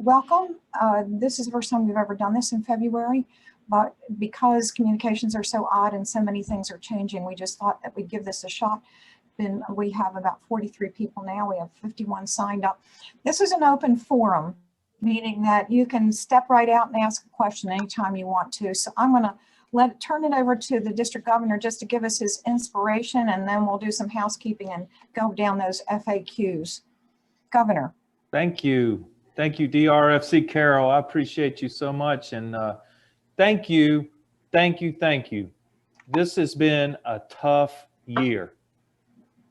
welcome. This is the first time we've ever done this in February, but because communications are so odd and so many things are changing, we just thought that we'd give this a shot. We have about 43 people now. We have 51 signed up. This is an open forum, meaning that you can step right out and ask a question anytime you want to. So I'm going to turn it over to the district governor just to give us his inspiration, and then we'll do some housekeeping and go down those FAQs. Governor. Thank you. Thank you, DRFC Carol. I appreciate you so much. And thank you. This has been a tough year,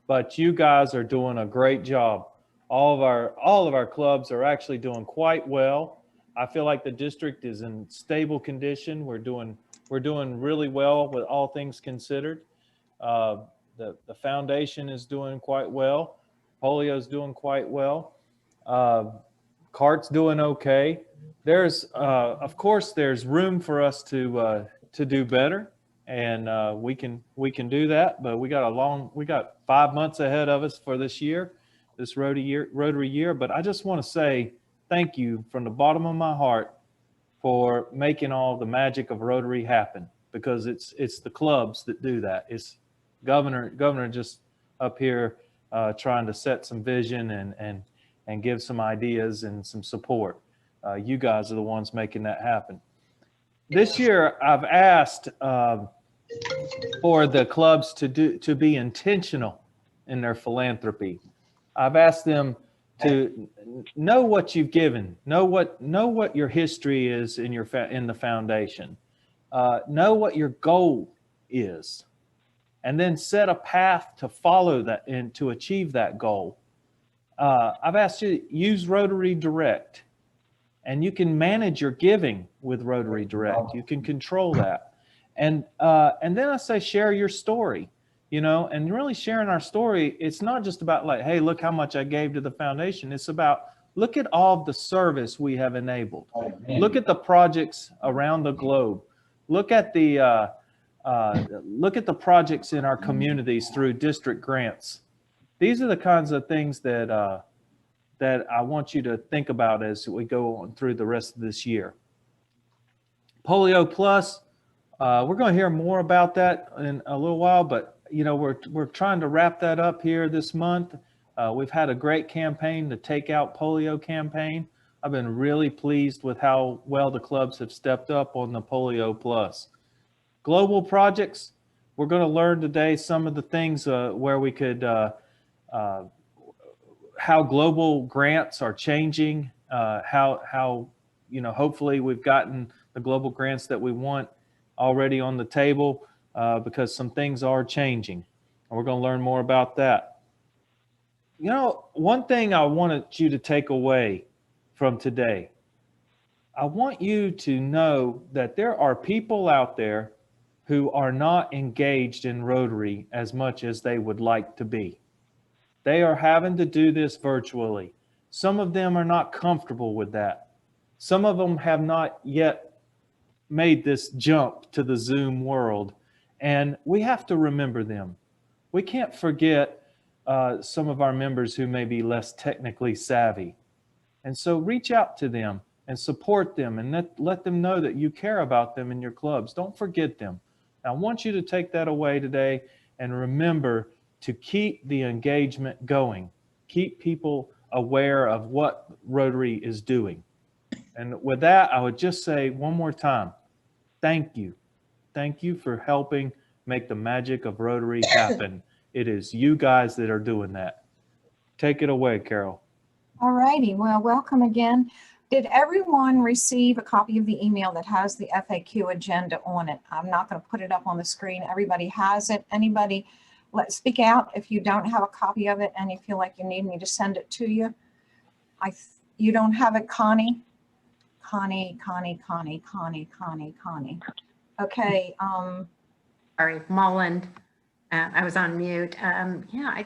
but you guys are doing a great job. All of our clubs are actually doing quite well. I feel like the district is in stable condition. We're doing really well with all things considered. The foundation is doing quite well. Polio's doing quite well. CART's doing okay. There's, of course, there's room for us to do better, and we can do that. But we got 5 months ahead of us for this year, this Rotary year. But I just want to say thank you from the bottom of my heart for making all the magic of Rotary happen, because it's the clubs that do that. It's Governor just up here trying to set some vision and give some ideas and some support. You guys are the ones making that happen. This year, I've asked for the clubs to be intentional in their philanthropy. I've asked them to know what you've given, know what your history is in the foundation, know what your goal is, and then set a path to follow that and to achieve that goal. I've asked you to use Rotary Direct, and you can manage your giving with Rotary Direct. You can control that. And then I say, share your story, and really sharing our story. It's not just about like, hey, look how much I gave to the foundation. It's about, look at all of the service we have enabled. Look at the projects around the globe. Look at the projects in our communities through district grants. These are the kinds of things that I want you to think about as we go on through the rest of this year. Polio Plus, we're going to hear more about that in a little while, but we're trying to wrap that up here this month. We've had a great campaign, the Take Out Polio campaign. I've been really pleased with how well the clubs have stepped up on the Polio Plus. Global projects, we're going to learn today some of the things where we could how global grants are changing, how hopefully we've gotten the global grants that we want already on the table, because some things are changing, and we're going to learn more about that. One thing I wanted you to take away from today, I want you to know that there are people out there who are not engaged in Rotary as much as they would like to be. They are having to do this virtually. Some of them are not comfortable with that. Some of them have not yet made this jump to the Zoom world, and we have to remember them. We can't forget some of our members who may be less technically savvy. And so reach out to them and support them, and let them know that you care about them in your clubs. Don't forget them. I want you to take that away today and remember to keep the engagement going. Keep people aware of what Rotary is doing. And with that, I would just say one more time, thank you. Thank you for helping make the magic of Rotary happen. It is you guys that are doing that. Take it away, Carol. All righty. Well, welcome again. Did everyone receive a copy of the email that has the FAQ agenda on it? I'm not going to put it up on the screen. Everybody has it. Anybody, let's speak out if you don't have a copy of it and you feel like you need me to send it to you. You don't have it, Connie? Connie. Okay. Sorry, Mullen. I was on mute. Yeah,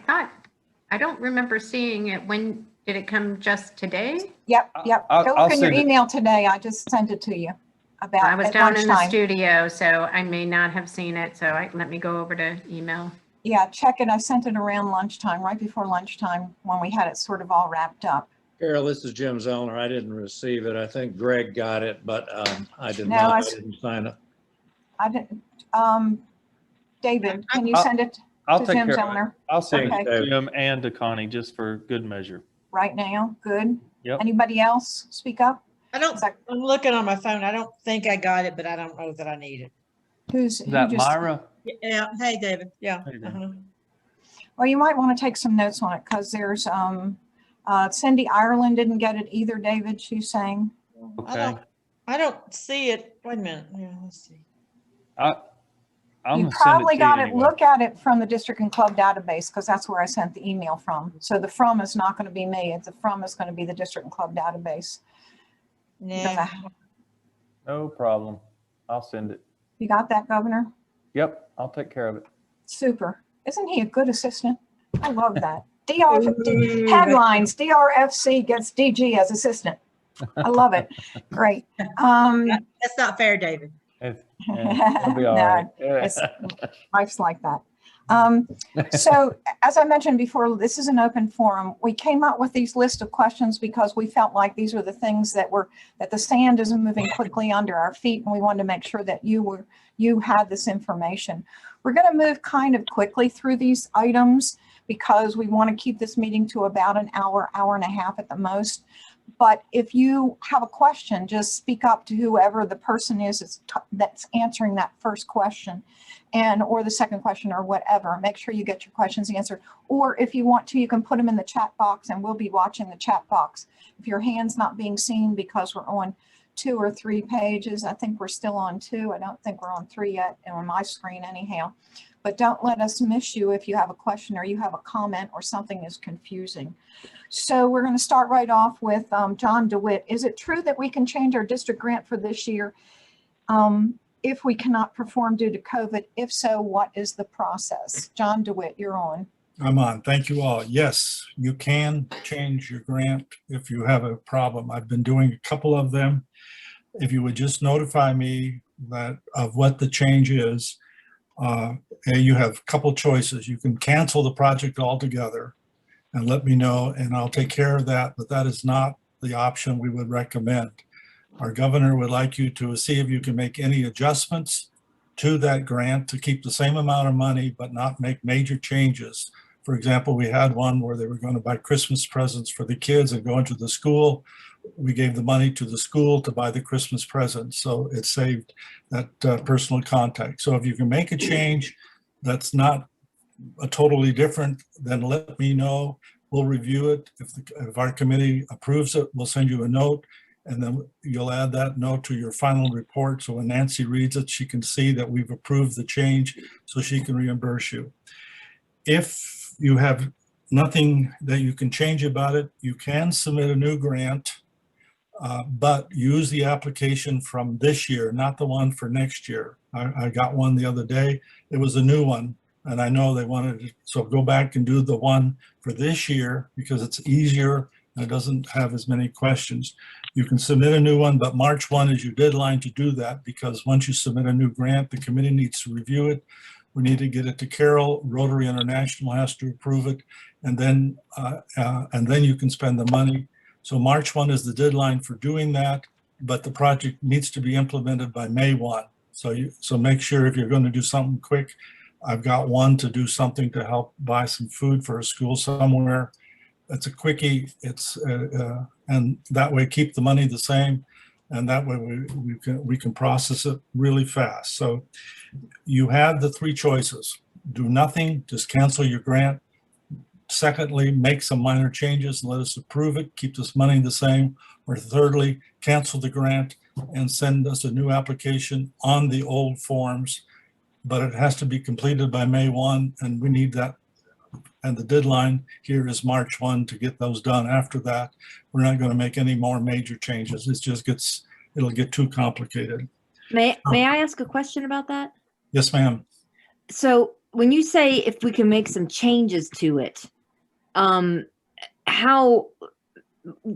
I don't remember seeing it. When did it come? Just today? Yep. Go look in your email today. I just sent it to you. I was down in the studio, so I may not have seen it. So let me go over to email. Yeah, check it. I sent it around lunchtime, right before lunchtime, when we had it sort of all wrapped up. Carol, this is Jim Zellner. I didn't receive it. I think Greg got it, but I did No, not. I I didn't sign it. I didn't, David, can you I'll- send it I'll to take Jim care of it. Zellner I'll send Okay. it to Jim and to Connie just for good measure. right now? Good. Yep. Anybody else speak up? I don't, Is that- I'm looking on my phone. I don't think I got it, but I don't know that I need it. Who Is that just? Myra? Yeah. Hey, David. Yeah. Hey, David. uh-huh. Well, you might want to take some notes on it because there's, Cindy Ireland didn't get it either, David, she's saying. Okay. I don't see it. Wait a minute. Yeah, let's see. I'm You gonna send probably it to you got it, anyway. look at it from the district and club database because that's where I sent the email from. So the from is not going to be me. The from is going to be the district and club database. Because Nah. No problem. I'll send it. You got that, Governor? Yep, I'll take care of it. Super. Isn't he a good assistant? I love that. Headlines, DRFC gets DG as assistant. I love it. Great. That's not fair, David. It'll be all No, right. it's- Life's like that. So as I mentioned before, this is an open forum. We came up with these list of questions because we felt like these were the things that the sand isn't moving quickly under our feet, and we wanted to make sure that you had this information. We're going to move kind of quickly through these items because we want to keep this meeting to about an hour, hour and a half at the most. But if you have a question, just speak up to whoever the person is that's answering that first question or the second question or whatever. Make sure you get your questions answered. Or if you want to, you can put them in the chat box and we'll be watching the chat box. If your hand's not being seen because we're on 2 or 3 pages, I think we're still on 2. I don't think we're on 3 yet on my screen anyhow. But don't let us miss you if you have a question or you have a comment or something is confusing. So we're going to start right off with John DeWitt. Is it true that we can change our district grant for this year if we cannot perform due to COVID? If so, what is the process? John DeWitt, you're on. I'm on. Thank you all. Yes, you can change your grant if you have a problem. I've been doing a couple of them. If you would just notify me of what the change is, you have a couple choices. You can cancel the project altogether and let me know, and I'll take care of that, but that is not the option we would recommend. Our governor would like you to see if you can make any adjustments to that grant to keep the same amount of money, but not make major changes. For example, we had one where they were going to buy Christmas presents for the kids and go into the school. We gave the money to the school to buy the Christmas presents, so it saved that personal contact. So if you can make a change that's not a totally different, then let me know. We'll review it. If our committee approves it, we'll send you a note, and then you'll add that note to your final report. So when Nancy reads it, she can see that we've approved the change so she can reimburse you. If you have nothing that you can change about it, you can submit a new grant, but use the application from this year, not the one for next year. I got one the other day. It was a new one. And I know they wanted to, so go back and do the one for this year because it's easier and it doesn't have as many questions. You can submit a new one, but March 1 is your deadline to do that because once you submit a new grant, the committee needs to review it. We need to get it to Carol. Rotary International has to approve it, and then you can spend the money. So March 1 is the deadline for doing that, but the project needs to be implemented by May 1. So make sure if you're going to do something quick. I've got one to do something to help buy some food for a school somewhere. It's a quickie. And that way keep the money the same, and that way we can process it really fast. So you have the 3 choices: do nothing, just cancel your grant. Secondly, make some minor changes and let us approve it, keep this money the same. Or thirdly, cancel the grant and send us a new application on the old forms. But it has to be completed by May 1, and we need that. And the deadline here is March 1 to get those done. After that, we're not going to make any more major changes. It'll get too complicated. May I ask a question about that? Yes, ma'am. So when you say if we can make some changes to it, how,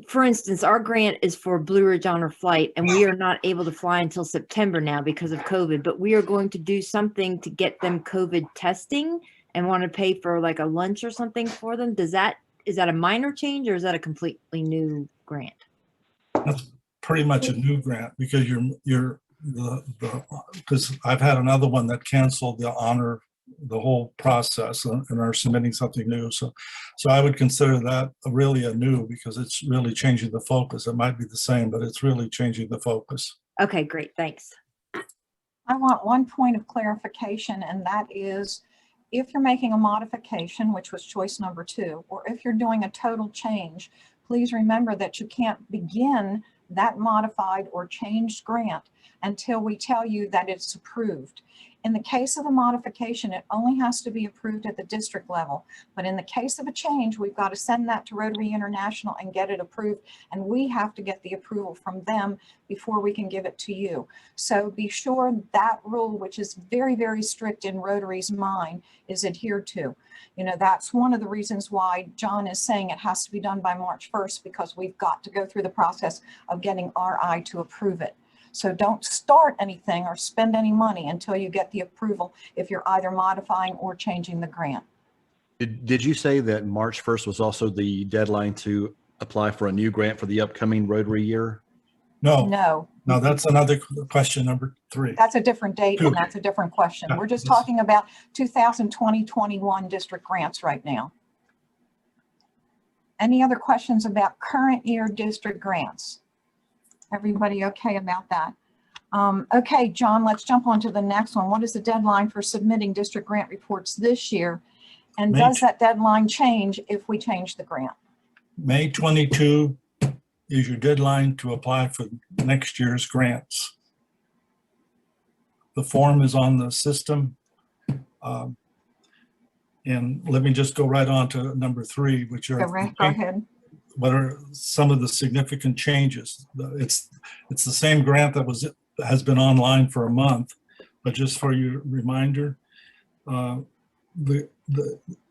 for instance, our grant is for Blue Ridge Honor Flight, and we are not able to fly until September now because of COVID, but we are going to do something to get them COVID testing and want to pay for like a lunch or something for them. Does that is that a minor change or is that a completely new grant? That's pretty much a new grant because because I've had another one that canceled the whole process and are submitting something new. So I would consider that really a new because it's really changing the focus. It might be the same, but it's really changing the focus. Okay, great. Thanks. I want one point of clarification, and that is if you're making a modification, which was choice number 2, or if you're doing a total change, please remember that you can't begin that modified or changed grant until we tell you that it's approved. In the case of a modification, it only has to be approved at the district level. But in the case of a change, we've got to send that to Rotary International and get it approved. And we have to get the approval from them before we can give it to you. So be sure that rule, which is very, very strict in Rotary's mind, is adhered to. You know, that's one of the reasons why John is saying it has to be done by March 1st, because we've got to go through the process of getting RI to approve it. So don't start anything or spend any money until you get the approval if you're either modifying or changing the grant. Did you say that March 1st was also the deadline to apply for a new grant for the upcoming Rotary year? No, No, that's another question, number 3. that's a different date and Two. that's a different question. Yeah, We're just that's- talking about 2020-21 district grants right now. Any other questions about current year district grants? Everybody okay about that? Okay, John, let's jump on to the next one. What is the deadline for submitting district grant reports this year? And May does that deadline change if we change the grant? May 22 is your deadline to apply for next year's grants. The form is on the system. And let me just go right on to number 3, which are Go ahead. what are some of the significant changes. It's the same grant that has been online for a month, but just for your reminder,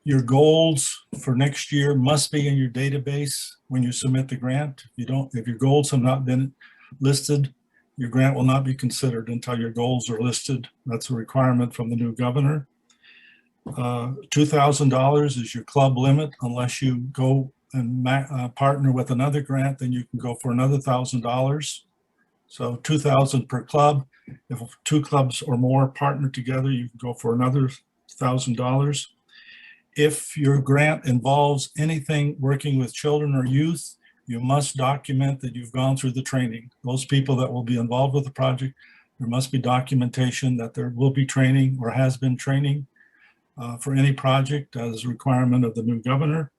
your goals for next year must be in your database when you submit the grant. If your goals have not been listed, your grant will not be considered until your goals are listed. That's a requirement from the new governor. $2,000 is your club limit. Unless you go and partner with another grant, then you can go for another $1,000. So $2,000 per club. If 2 clubs or more partner together, you can go for another $1,000. If your grant involves anything working with children or youth, you must document that you've gone through the training. Those people that will be involved with the project, there must be documentation that there will be training or has been training for any project as a requirement of the new governor.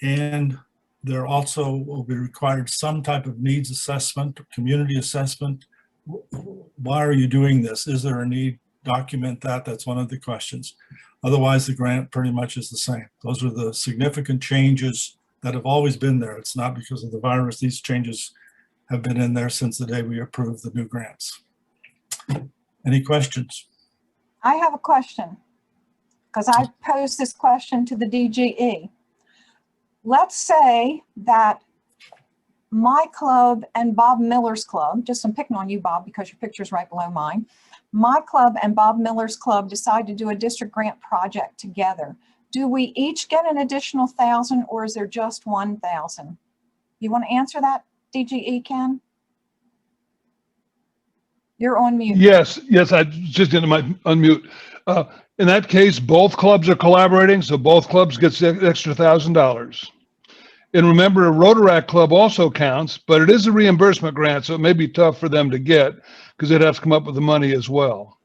And there also will be required some type of needs assessment, community assessment. Why are you doing this? Is there a need? Document that. That's one of the questions. Otherwise, the grant pretty much is the same. Those are the significant changes that have always been there. It's not because of the virus. These changes have been in there since the day we approved the new grants. Any questions? I have a question because I posed this question to the DGE. Let's say that my club and Bob Miller's club, just I'm picking on you, Bob, because your picture's right below mine. My club and Bob Miller's club decide to do a district grant project together. Do we each get an additional 1,000 or is there just 1,000? You want to answer that, DGE, Ken? You're on mute. Yes, I just didn't unmute. In that case, both clubs are collaborating, so both clubs get the extra $1,000. And remember, a Rotaract club also counts, but it is a reimbursement grant, so it may be tough for them to get because they'd have to come up with the money as well.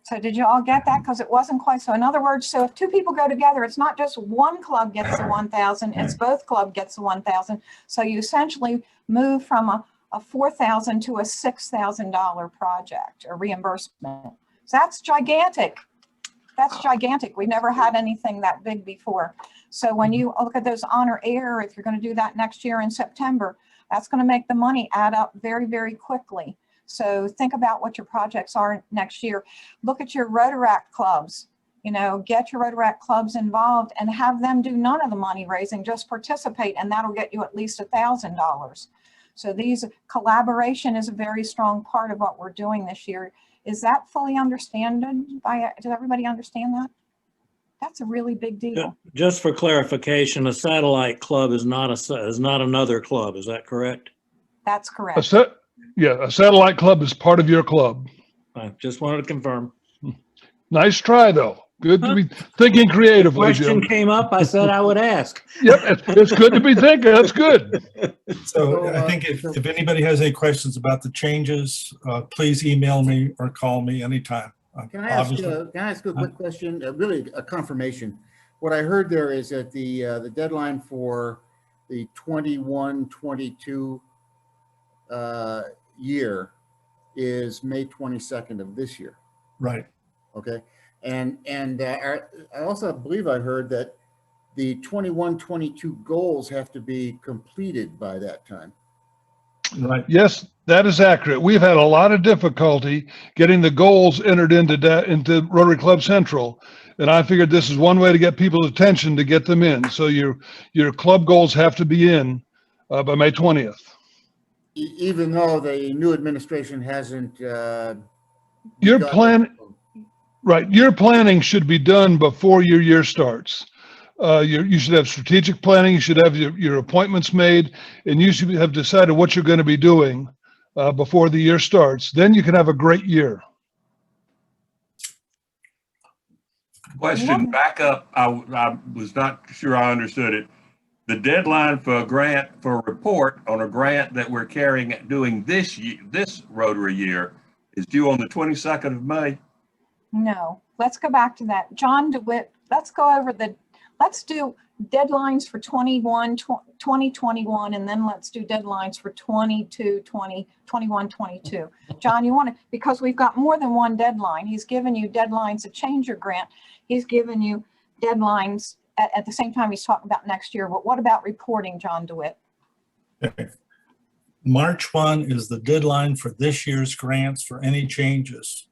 So did you all get that? Because it wasn't quite so. In other words, so if 2 people go together, it's not just one club gets the 1,000, it's both club gets the 1,000. So you essentially move from a $4,000 to a $6,000 project or reimbursement. So that's gigantic. That's gigantic. We never had anything that big before. So when you look at those honor air, if you're going to do that next year in September, that's going to make the money add up very, very quickly. So think about what your projects are next year. Look at your Rotaract clubs. You know, get your Rotaract clubs involved and have them do none of the money raising, just participate, and that'll get you at least $1,000. So collaboration is a very strong part of what we're doing this year. Is that fully understood? Does everybody understand that? That's a really big deal. Just for clarification, a satellite club is not another club. Is that correct? That's A correct. set, yeah, a satellite club is part of your club. I just wanted to confirm. Nice try, though. Good to be thinking creatively, Question Jim. came up, I said I would ask. Yep, it's good to be thinking. That's good. So I think if anybody has any questions about the changes, please email me or call me anytime. Can I ask Obviously, a quick question? Really a confirmation. What I heard there is that the deadline for the 21-22 year is May 22nd of this year. right. Okay. And I also believe I heard that the 21-22 goals have to be completed by that time. Right. Yes, that is accurate. We've had a lot of difficulty getting the goals entered into Rotary Club Central. And I figured this is one way to get people's attention to get them in. So your club goals have to be in by May 20th. Even though the new administration hasn't. Your begun plan, it. right, your planning should be done before your year starts. You should have strategic planning, you should have your appointments made, and you should have decided what you're going to be doing before the year starts. Then you can have a great year. Question, back up. I was not sure I understood it. The deadline for a grant, for a report on a grant that we're doing this Rotary year is due on the 22nd of May. No, let's go back to that. John DeWitt, let's do deadlines for 2021, and then let's do deadlines for 22, 20, 21, 22. John, you want to, because we've got more than one deadline. He's given you deadlines to change your grant. He's given you deadlines at the same time he's talking about next year. But what about reporting, John DeWitt? Okay. March 1 is the deadline for this year's grants for any changes.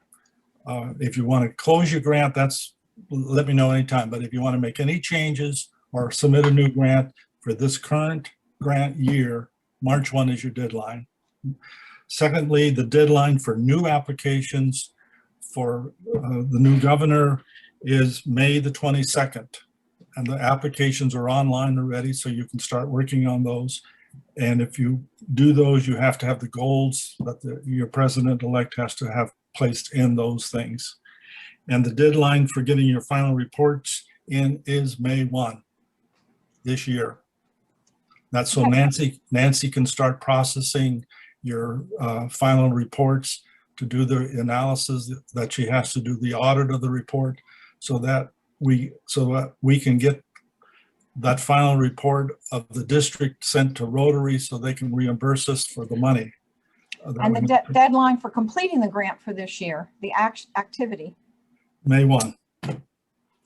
If you want to close your grant, let me know anytime. But if you want to make any changes or submit a new grant for this current grant year, March 1 is your deadline. Secondly, the deadline for new applications for the new governor is May the 22nd. And the applications are online already, so you can start working on those. And if you do those, you have to have the goals that your president-elect has to have placed in those things. And the deadline for getting your final reports in is May 1 this year. That's so Nancy can start processing your final reports to do the analysis that she has to do, the audit of the report, so that we can get that final report of the district sent to Rotary so they can reimburse us for the money. And the deadline for completing the grant for this year, the activity. May 1. They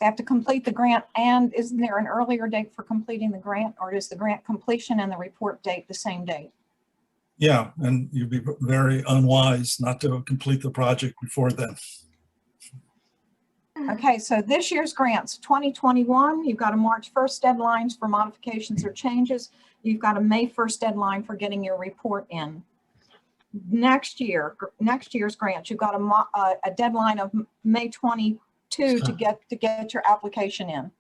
have to complete the grant, and isn't there an earlier date for completing the grant, or is the grant completion and the report date the same date? Yeah, and you'd be very unwise not to complete the project before then. Okay, so this year's grants, 2021, you've got a March 1st deadlines for modifications or changes. You've got a May 1st deadline for getting your report in. Next year's grants, you've got a deadline of May 22 to get your application in.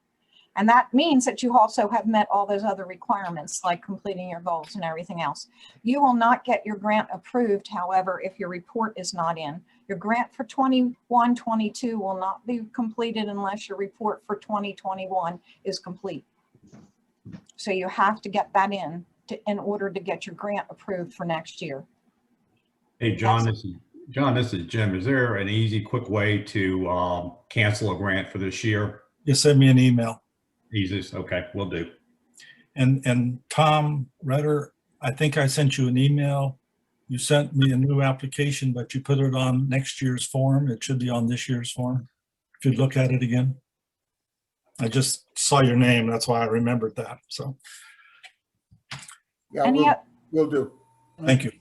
And that means that you also have met all those other requirements, like completing your goals and everything else. You will not get your grant approved, however, if your report is not in. Your grant for 21-22 will not be completed unless your report for 2021 is complete. So you have to get that in order to get your grant approved for next year. Hey, John, this is Jim. Is there an easy, quick way to cancel a grant for this year? You send me an email. Easiest. Okay, will do. And Tom Redder, I think I sent you an email. You sent me a new application, but you put it on next year's form. It should be on this year's form. If you'd look at it again. I just saw your name. That's why I remembered that. So. Yeah, we'll do. Thank you.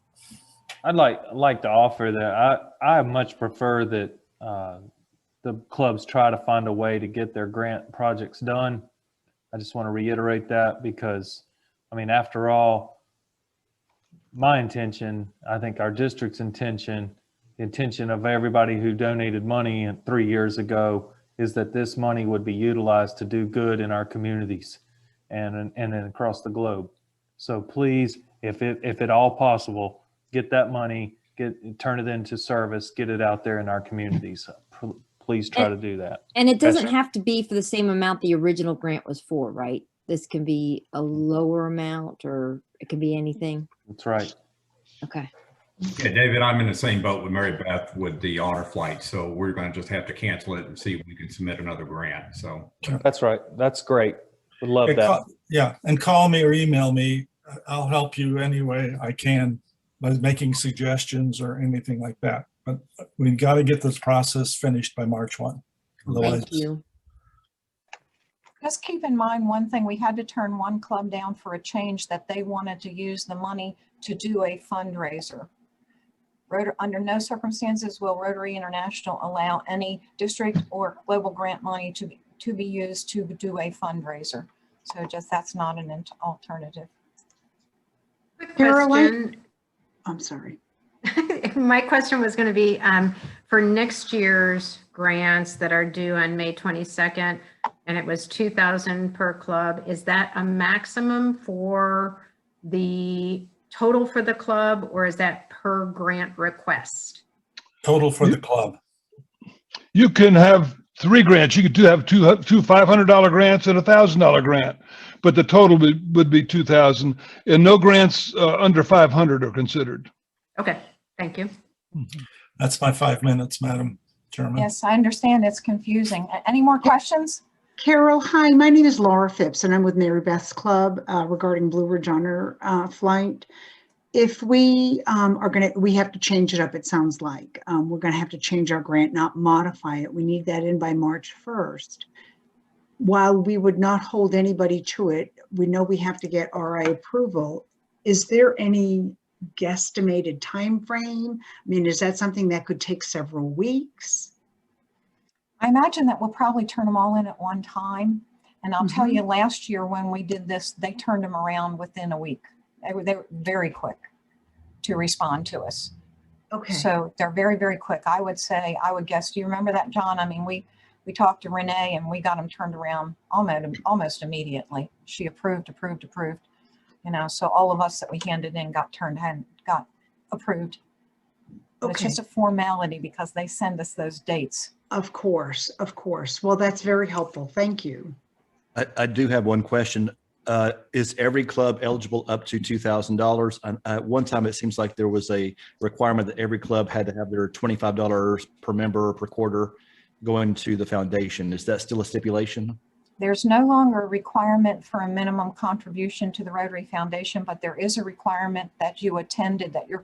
I'd like to offer that I much prefer that the clubs try to find a way to get their grant projects done. I just want to reiterate that because, I mean, after all, my intention, I think our district's intention, the intention of everybody who donated money 3 years ago is that this money would be utilized to do good in our communities and across the globe. So please, if at all possible, get that money, turn it into service, get it out there in our communities. Please try to do that. And it doesn't have to be for the same amount the original grant was for, right? This can be a lower amount, or it can be anything. That's right. Okay. Yeah, David, I'm in the same boat with Mary Beth with the honor flight. So we're going to just have to cancel it and see if we can submit another grant. So That's right. That's great. Would love that. Yeah, and call me or email me. I'll help you any way I can by making suggestions or anything like that. But we've got to get this process finished by March 1. Otherwise, Thank you. Just keep in mind one thing, we had to turn one club down for a change that they wanted to use the money to do a fundraiser. Under no circumstances will Rotary International allow any district or global grant money to be used to do a fundraiser. So just that's not an alternative. Quick Caroline? question. I'm sorry. My question was going to be for next year's grants that are due on May 22nd, and it was $2,000 per club. Is that a maximum for the total for the club, or is that per grant request? total for the club. You can have 3 grants. You could have two $500 grants and a $1,000 grant, but the total would be 2,000, and no grants under 500 are considered. Okay, thank you. That's my 5 minutes, Madam Chairman. Yes, I understand it's confusing. Any more questions? Carol, hi, my name is Laura Phipps and I'm with Mary Beth's Club regarding Blue Ridge Honor Flight. If we we have to change it up, it sounds like. We're gonna have to change our grant, not modify it. We need that in by March 1st. While we would not hold anybody to it, we know we have to get RI approval. Is there any guesstimated time frame? I mean, is that something that could take several weeks? I imagine that we'll probably turn them all in at one time. And I'll tell you, last year when we did this, they turned them around within a week. They were very quick to respond to us. Okay. So they're very, very quick. I would say, I would guess, do you remember that, John? I mean, we talked to Renee and we got them turned around almost immediately. She approved. You know, so all of us that we handed in got approved. But it's just a formality because they send us those dates. Of course, of course. Well, that's very helpful. Thank you. I do have one question. Is every club eligible up to $2,000? At one time, it seems like there was a requirement that every club had to have their $25 per member per quarter going to the foundation. Is that still a stipulation? There's no longer a requirement for a minimum contribution to the Rotary Foundation, but there is a requirement that your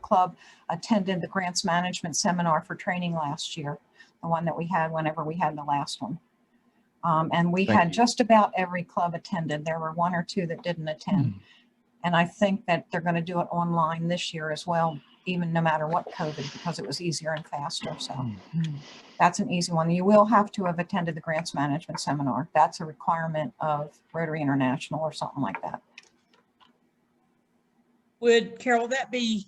club attended the grants management seminar for training last year, the one that we had whenever we had the last one. And we had just about every club attended. There were 1 or 2 that didn't attend. And I think that they're going to do it online this year as well, even no matter what COVID, because it was easier and faster. So that's an easy one. You will have to have attended the grants management seminar. That's a requirement of Rotary International or something like that. Carol, that be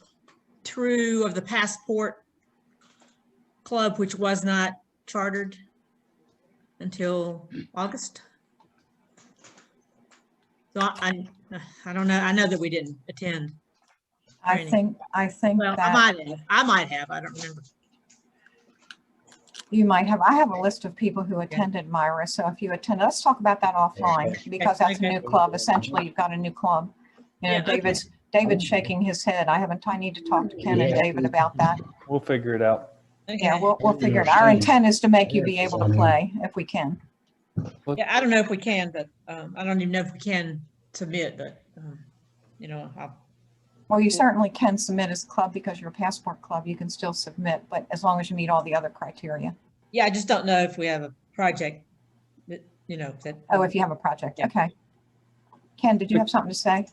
true of the Passport Club, which was not chartered until August? So I don't know. I know that we didn't attend. I think well, that I might have. I don't remember. you might have. I have a list of people who attended, Myra. So if you attend, let's talk about that offline because that's a new club. Essentially, you've got a new club. You know, David's shaking his head. I need to talk to Ken and David about that. We'll figure it out. Okay. Yeah, we'll figure it out. Our intent is to make you be able to play if we can. Yeah, I don't know if we can, but I don't even know if we can submit, but you know, Well, you certainly can submit as a club because you're a Passport Club. You can still submit, but as long as you meet all the other criteria. yeah, I just don't know if we have a project that, you know, that. Oh, if you have a project. Yeah. Okay. Ken, did you have something to say?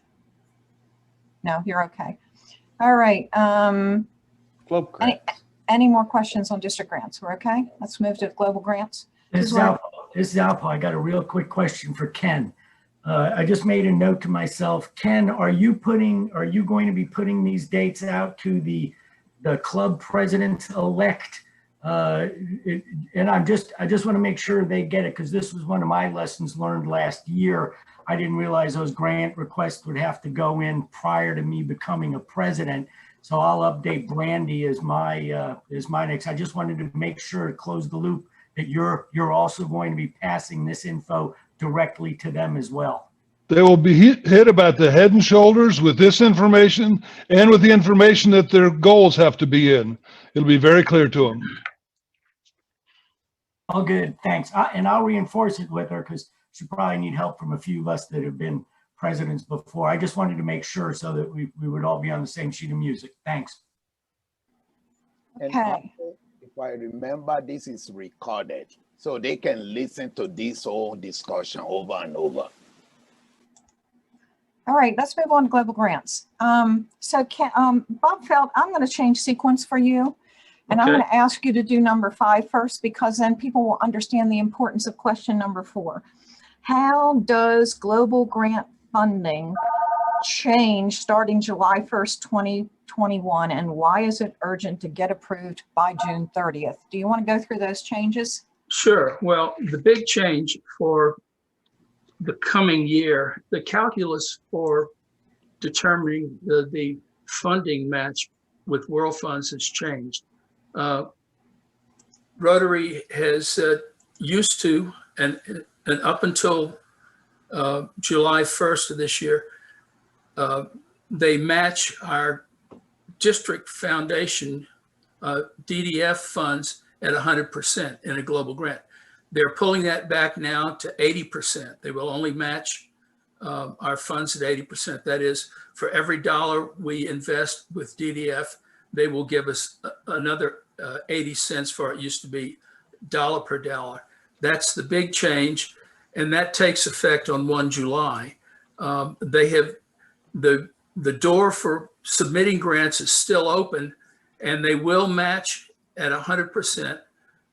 No, you're okay. All right. Club grant. Any more questions on district grants? We're okay. Let's move to global grants. This is Alpo. I got a real quick question for Ken. I just made a note to myself. Ken, are you going to be putting these dates out to the club president-elect And I just want to make sure they get it, because this was one of my lessons learned last year. I didn't realize those grant requests would have to go in prior to me becoming a president. So I'll update Brandy as my next. I just wanted to make sure to close the loop that you're also going to be passing this info directly to them as well. They will be hit about the head and shoulders with this information and with the information that their goals have to be in. It'll be very clear to them. All good, thanks. And I'll reinforce it with her, because she probably need help from a few less that have been presidents before. I just wanted to make sure so that we would all be on the same sheet of music. Thanks. Okay. If I remember, this is recorded, so they can listen to this whole discussion over and over. All right, let's move on to global grants. Bob Feld, I'm going to change sequence for you. And I'm going to ask you to do number 5 first, because then people will understand the importance of question number 4. How does global grant funding change starting July 1st, 2021? And why is it urgent to get approved by June 30th? Do you want to go through those changes? Sure. Well, the big change for the coming year, the calculus for determining the funding match with World Funds has changed. Rotary has used to, and up until July 1st of this year, they match our district foundation DDF funds at 100% in a global grant. They're pulling that back now to 80%. They will only match our funds at 80%. That is, for every dollar we invest with DDF, they will give us another 80 cents for it used to be dollar per dollar. That's the big change, and that takes effect on 1 July. They have the door for submitting grants is still open, and they will match at 100%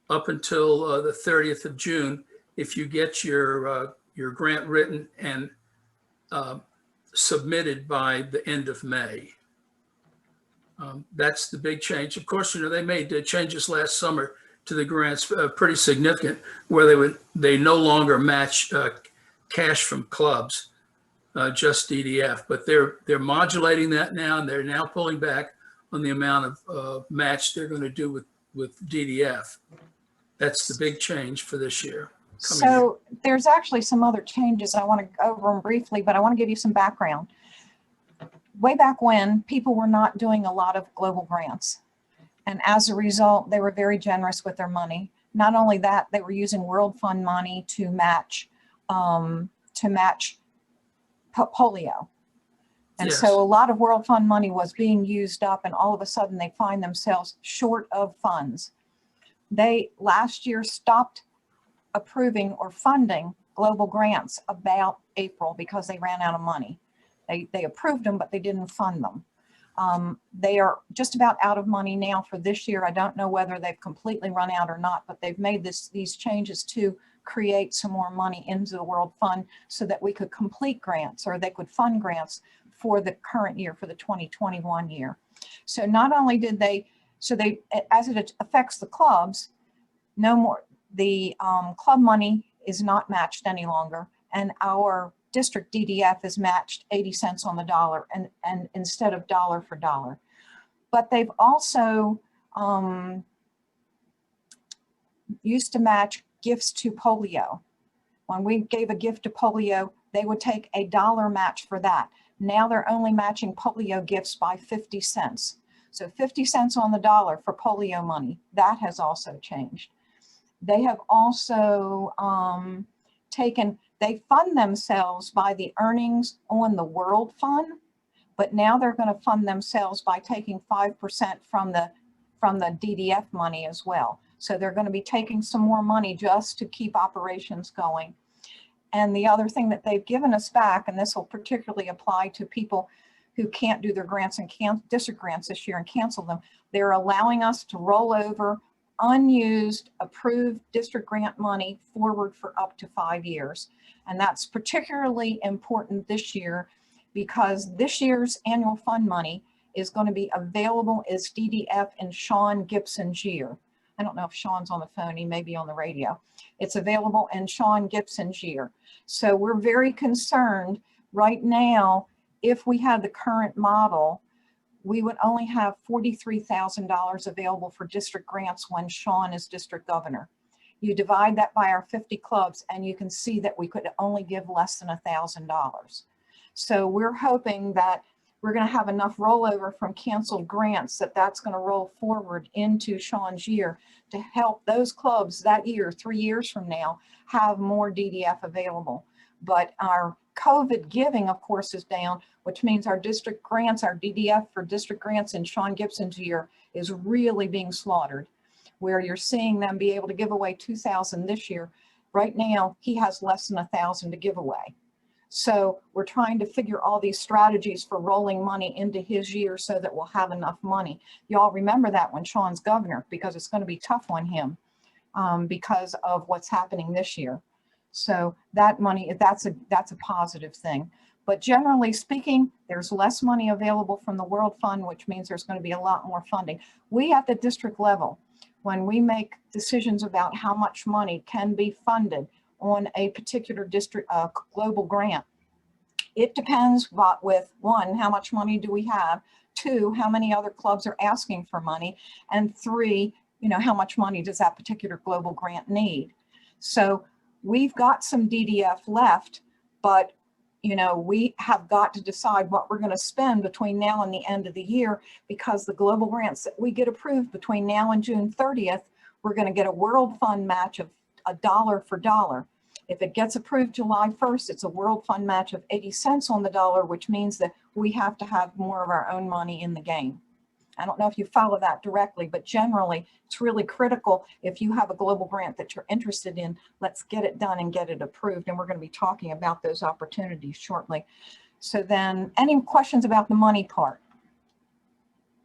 up until the 30th of June if you get your grant written and submitted by the end of May. That's the big change. Of course, they made changes last summer to the grants, pretty significant, where they no longer match cash from clubs, just DDF. But they're modulating that now, and they're now pulling back on the amount of match they're going to do with DDF. That's the big change for this year. So there's actually some other changes. I want to go over them briefly, but I want to give you some background. Way back when, people were not doing a lot of global grants. And as a result, they were very generous with their money. Not only that, they were using World Fund money to match polio. And Yes. so a lot of World Fund money was being used up, and all of a sudden they find themselves short of funds. They last year stopped approving or funding global grants about April because they ran out of money. They approved them, but they didn't fund them. They are just about out of money now for this year. I don't know whether they've completely run out or not, but they've made these changes to create some more money into the World Fund so that we could complete grants, or they could fund grants for the current year, for the 2021 year. So not only did they, as it affects the clubs, no more, the club money is not matched any longer, and our district DDF is matched 80 cents on the dollar, and instead of dollar for dollar. But they've also used to match gifts to polio. When we gave a gift to polio, they would take a dollar match for that. Now they're only matching polio gifts by 50 cents. So 50 cents on the dollar for polio money. That has also changed. They have also they fund themselves by the earnings on the World Fund, but now they're going to fund themselves by taking 5% from the DDF money as well. So they're going to be taking some more money just to keep operations going. And the other thing that they've given us back, and this will particularly apply to people who can't do their grants and district grants this year and cancel them, they're allowing us to roll over unused approved district grant money forward for up to 5 years. And that's particularly important this year because this year's annual fund money is going to be available as DDF in Sean Gibson's year. I don't know if Sean's on the phone, he may be on the radio. It's available in Sean Gibson's year. So we're very concerned right now, if we had the current model, we would only have $43,000 available for district grants when Sean is district governor. You divide that by our 50 clubs and you can see that we could only give less than $1,000. So we're hoping that we're going to have enough rollover from canceled grants that that's going to roll forward into Sean's year to help those clubs that year, 3 years from now, have more DDF available. But our COVID giving, of course, is down, which means our district grants, our DDF for district grants in Sean Gibson's year is really being slaughtered, where you're seeing them be able to give away 2,000 this year. Right now, he has less than 1,000 to give away. So we're trying to figure all these strategies for rolling money into his year so that we'll have enough money. Y'all remember that when Sean's governor, because it's going to be tough on him because of what's happening this year. So that money, that's a positive thing. But generally speaking, there's less money available from the World Fund, which means there's going to be a lot more funding. We at the district level, when we make decisions about how much money can be funded on a particular district global grant, it depends with one, how much money do we have? Two, how many other clubs are asking for money? And three, how much money does that particular global grant need? So we've got some DDF left, but we have got to decide what we're going to spend between now and the end of the year, because the global grants that we get approved between now and June 30th, we're going to get a World Fund match of $1 for dollar. If it gets approved July 1st, it's a World Fund match of 80 cents on the dollar, which means that we have to have more of our own money in the game. I don't know if you follow that directly, but generally it's really critical. If you have a global grant that you're interested in, let's get it done and get it approved. And we're going to be talking about those opportunities shortly. So then, any questions about the money part?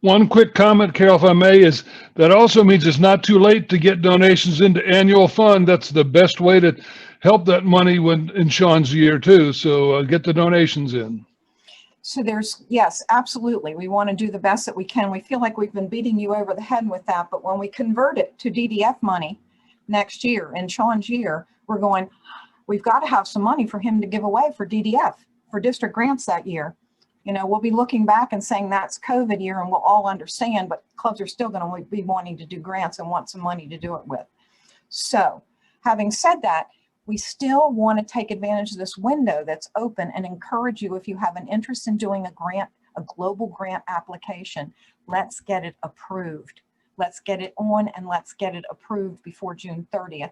One quick comment, Carol, if I may, is that also means it's not too late to get donations into annual fund. That's the best way to help that money when in Sean's year too. So get the donations in. So yes, absolutely. We want to do the best that we can. We feel like we've been beating you over the head with that, but when we convert it to DDF money next year, in Sean's year, we've got to have some money for him to give away for DDF, for district grants that year. We'll be looking back and saying that's COVID year and we'll all understand, but clubs are still going to be wanting to do grants and want some money to do it with. So having said that, we still want to take advantage of this window that's open and encourage you, if you have an interest in doing a global grant application, let's get it approved. Let's get it on and let's get it approved before June 30th.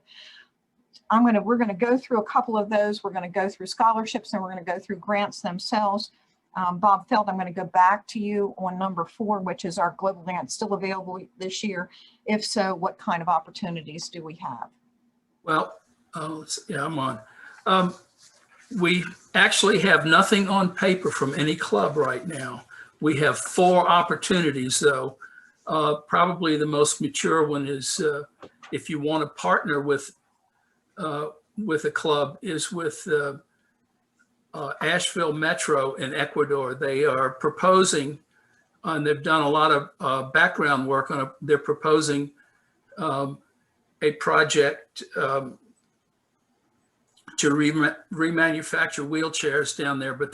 We're going to go through a couple of those. We're going to go through scholarships and we're going to go through grants themselves. Bob Feld, I'm going to go back to you on number 4, which is our global grant still available this year. If so, what kind of opportunities do we have? Well, yeah, I'm on. We actually have nothing on paper from any club right now. We have 4 opportunities, though. Probably the most mature one is if you want to partner with a club is with Asheville Metro in Ecuador. They are proposing, and they've done a lot of background work on it. They're proposing a project to remanufacture wheelchairs down there, but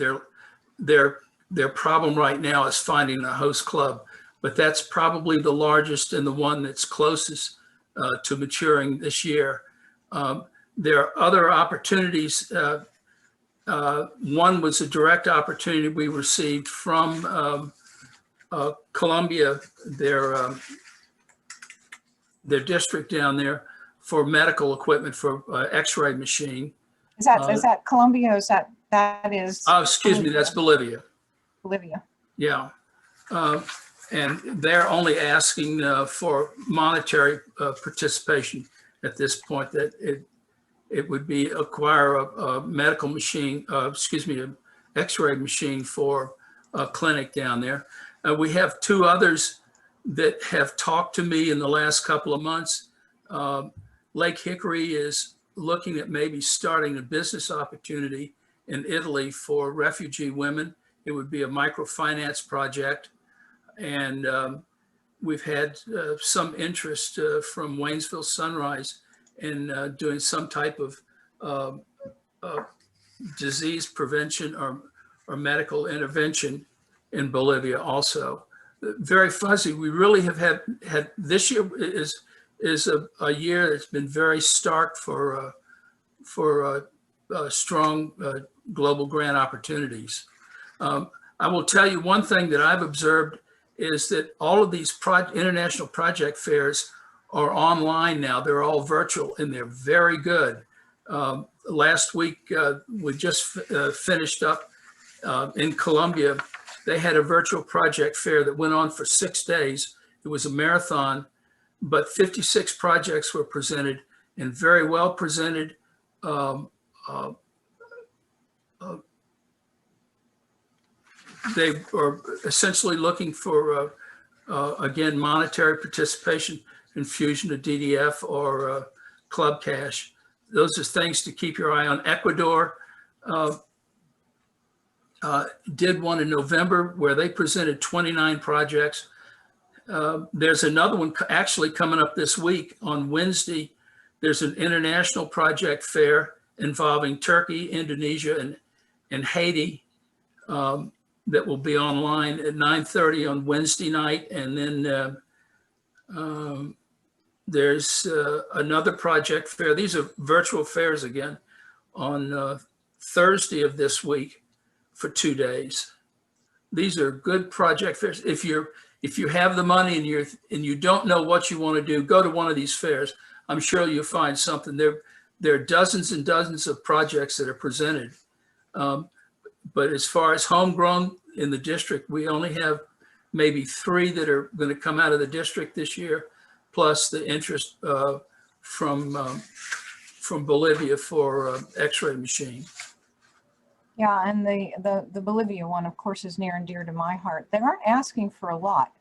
their problem right now is finding a host club. But that's probably the largest and the one that's closest to maturing this year. There are other opportunities. One was a direct opportunity we received from Columbia, their district down there, for medical equipment for X-ray machine. Is that Colombia? Or is that is? Oh, excuse me, that's Bolivia. Bolivia. Yeah, and they're only asking for monetary participation at this point. That it would be acquire a medical machine, an X-ray machine for a clinic down there. We have 2 others that have talked to me in the last couple of months. Lake Hickory is looking at maybe starting a business opportunity in Italy for refugee women. It would be a microfinance project. And we've had some interest from Waynesville Sunrise in doing some type of disease prevention or medical intervention in Bolivia also. Very fuzzy. We really have had this year is a year that's been very stark for strong global grant opportunities. I will tell you one thing that I've observed is that all of these international project fairs are online now. They're all virtual and they're very good. Last week, we just finished up in Colombia. They had a virtual project fair that went on for 6 days. It was a marathon, but 56 projects were presented and very well presented. They are essentially looking for, again, monetary participation, infusion of DDF or club cash. Those are things to keep your eye on. Ecuador did one in November where they presented 29 projects. There's another one actually coming up this week on Wednesday. There's an international project fair involving Turkey, Indonesia, and Haiti that will be online at 9:30 on Wednesday night. And then there's another project fair. These are virtual fairs again on Thursday of this week for 2 days. These are good project fairs. If you have the money and you don't know what you want to do, go to one of these fairs. I'm sure you'll find something. There are dozens and dozens of projects that are presented. But as far as homegrown in the district, we only have maybe 3 that are going to come out of the district this year, plus the interest from Bolivia for X-ray machine. Yeah, and the Bolivia one, of course, is near and dear to my heart. They aren't asking for a lot,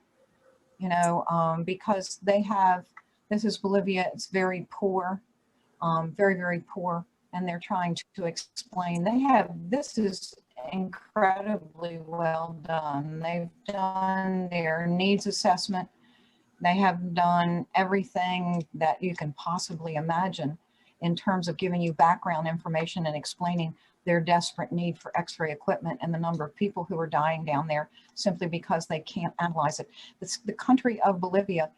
you know, because they have, this is Bolivia, it's very poor, very, very poor. And they're trying to explain, this is incredibly well done. They've done their needs assessment. They have done everything that you can possibly imagine in terms of giving you background information and explaining their desperate need for X-ray equipment and the number of people who are dying down there simply because they can't analyze it. The country of Bolivia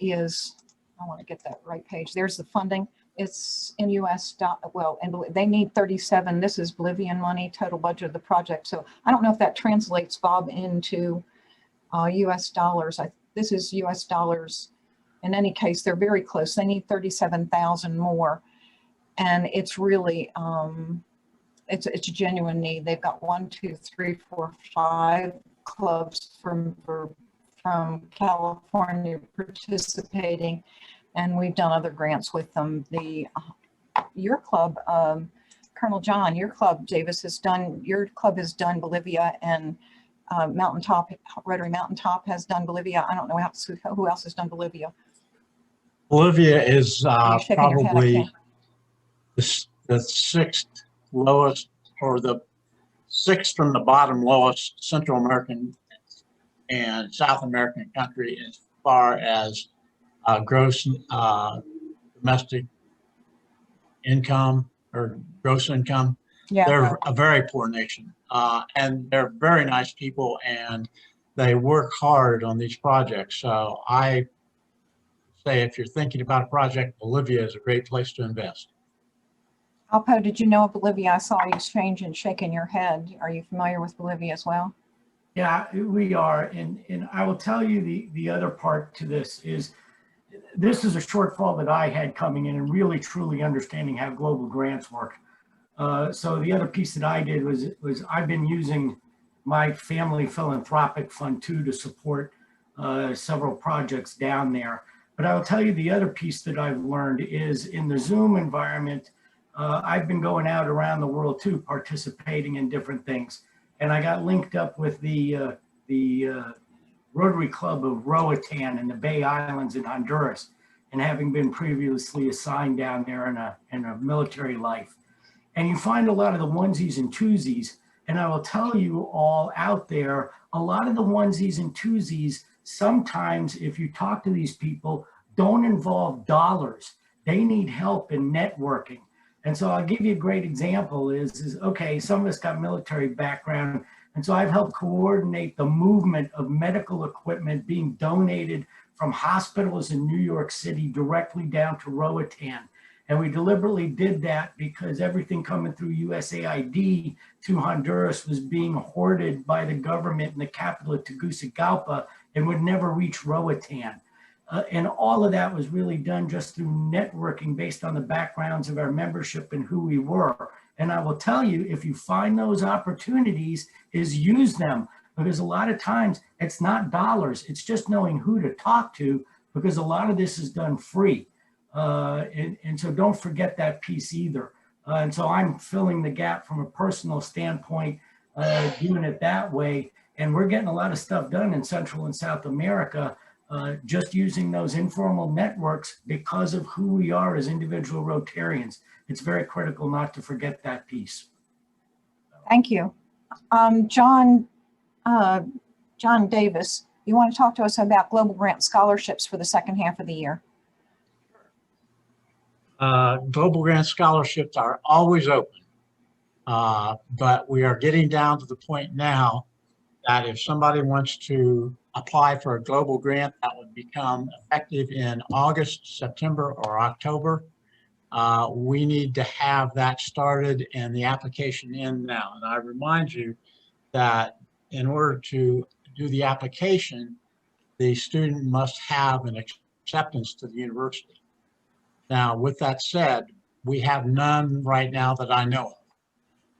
is, I want to get that right page. There's the funding. It's in US, well, and they need 37. This is Bolivian money, total budget of the project. So I don't know if that translates, Bob, into US dollars. This is US dollars. In any case, they're very close. They need 37,000 more. And it's really, it's a genuine need. They've got 1, 2, 3, 4, 5 clubs from California participating. And we've done other grants with them. Your club, Colonel John, your club, Davis, your club has done Bolivia, and Mountaintop, Rotary Mountaintop has done Bolivia. I don't know who else has done Bolivia. Bolivia is probably the 6th lowest, or the 6th from the bottom lowest Central American and South American country as far as gross domestic income or gross income. Yeah, they're a very poor nation, and they're very nice people, and they work hard on these projects. So I say, if you're thinking about a project, Bolivia is a great place to invest. Alpo, did you know of Bolivia? I saw you shaking your head. Are you familiar with Bolivia as well? Yeah, we are. And I will tell you the other part to this is a shortfall that I had coming in and really truly understanding how global grants work. So the other piece that I did was I've been using my family philanthropic fund too to support several projects down there. But I will tell you the other piece that I've learned is in the Zoom environment, I've been going out around the world too, participating in different things. And I got linked up with the Rotary Club of Roatan in the Bay Islands in Honduras, and having been previously assigned down there in a military life. And you find a lot of the onesies and twosies, and I will tell you all out there, a lot of the onesies and twosies sometimes if you talk to these people, don't involve dollars. They need help in networking. And so I'll give you a great example is okay, some of us got military background. And so I've helped coordinate the movement of medical equipment being donated from hospitals in New York City directly down to Roatan. And we deliberately did that because everything coming through USAID to Honduras was being hoarded by the government in the capital of Tegucigalpa and would never reach Roatan. And all of that was really done just through networking based on the backgrounds of our membership and who we were. And I will tell you, if you find those opportunities, is use them, because a lot of times it's not dollars, it's just knowing who to talk to, because a lot of this is done free. And so don't forget that piece either. And so I'm filling the gap from a personal standpoint, doing it that way. And we're getting a lot of stuff done in Central and South America, just using those informal networks because of who we are as individual Rotarians. It's very critical not to forget that piece. Thank you. John Davis, you want to talk to us about Global Grant scholarships for the second half of the year? Global grant scholarships are always open, but we are getting down to the point now that if somebody wants to apply for a global grant that would become effective in August, September, or October, we need to have that started and the application in now. And I remind you that in order to do the application, the student must have an acceptance to the university. Now, with that said, we have none right now that I know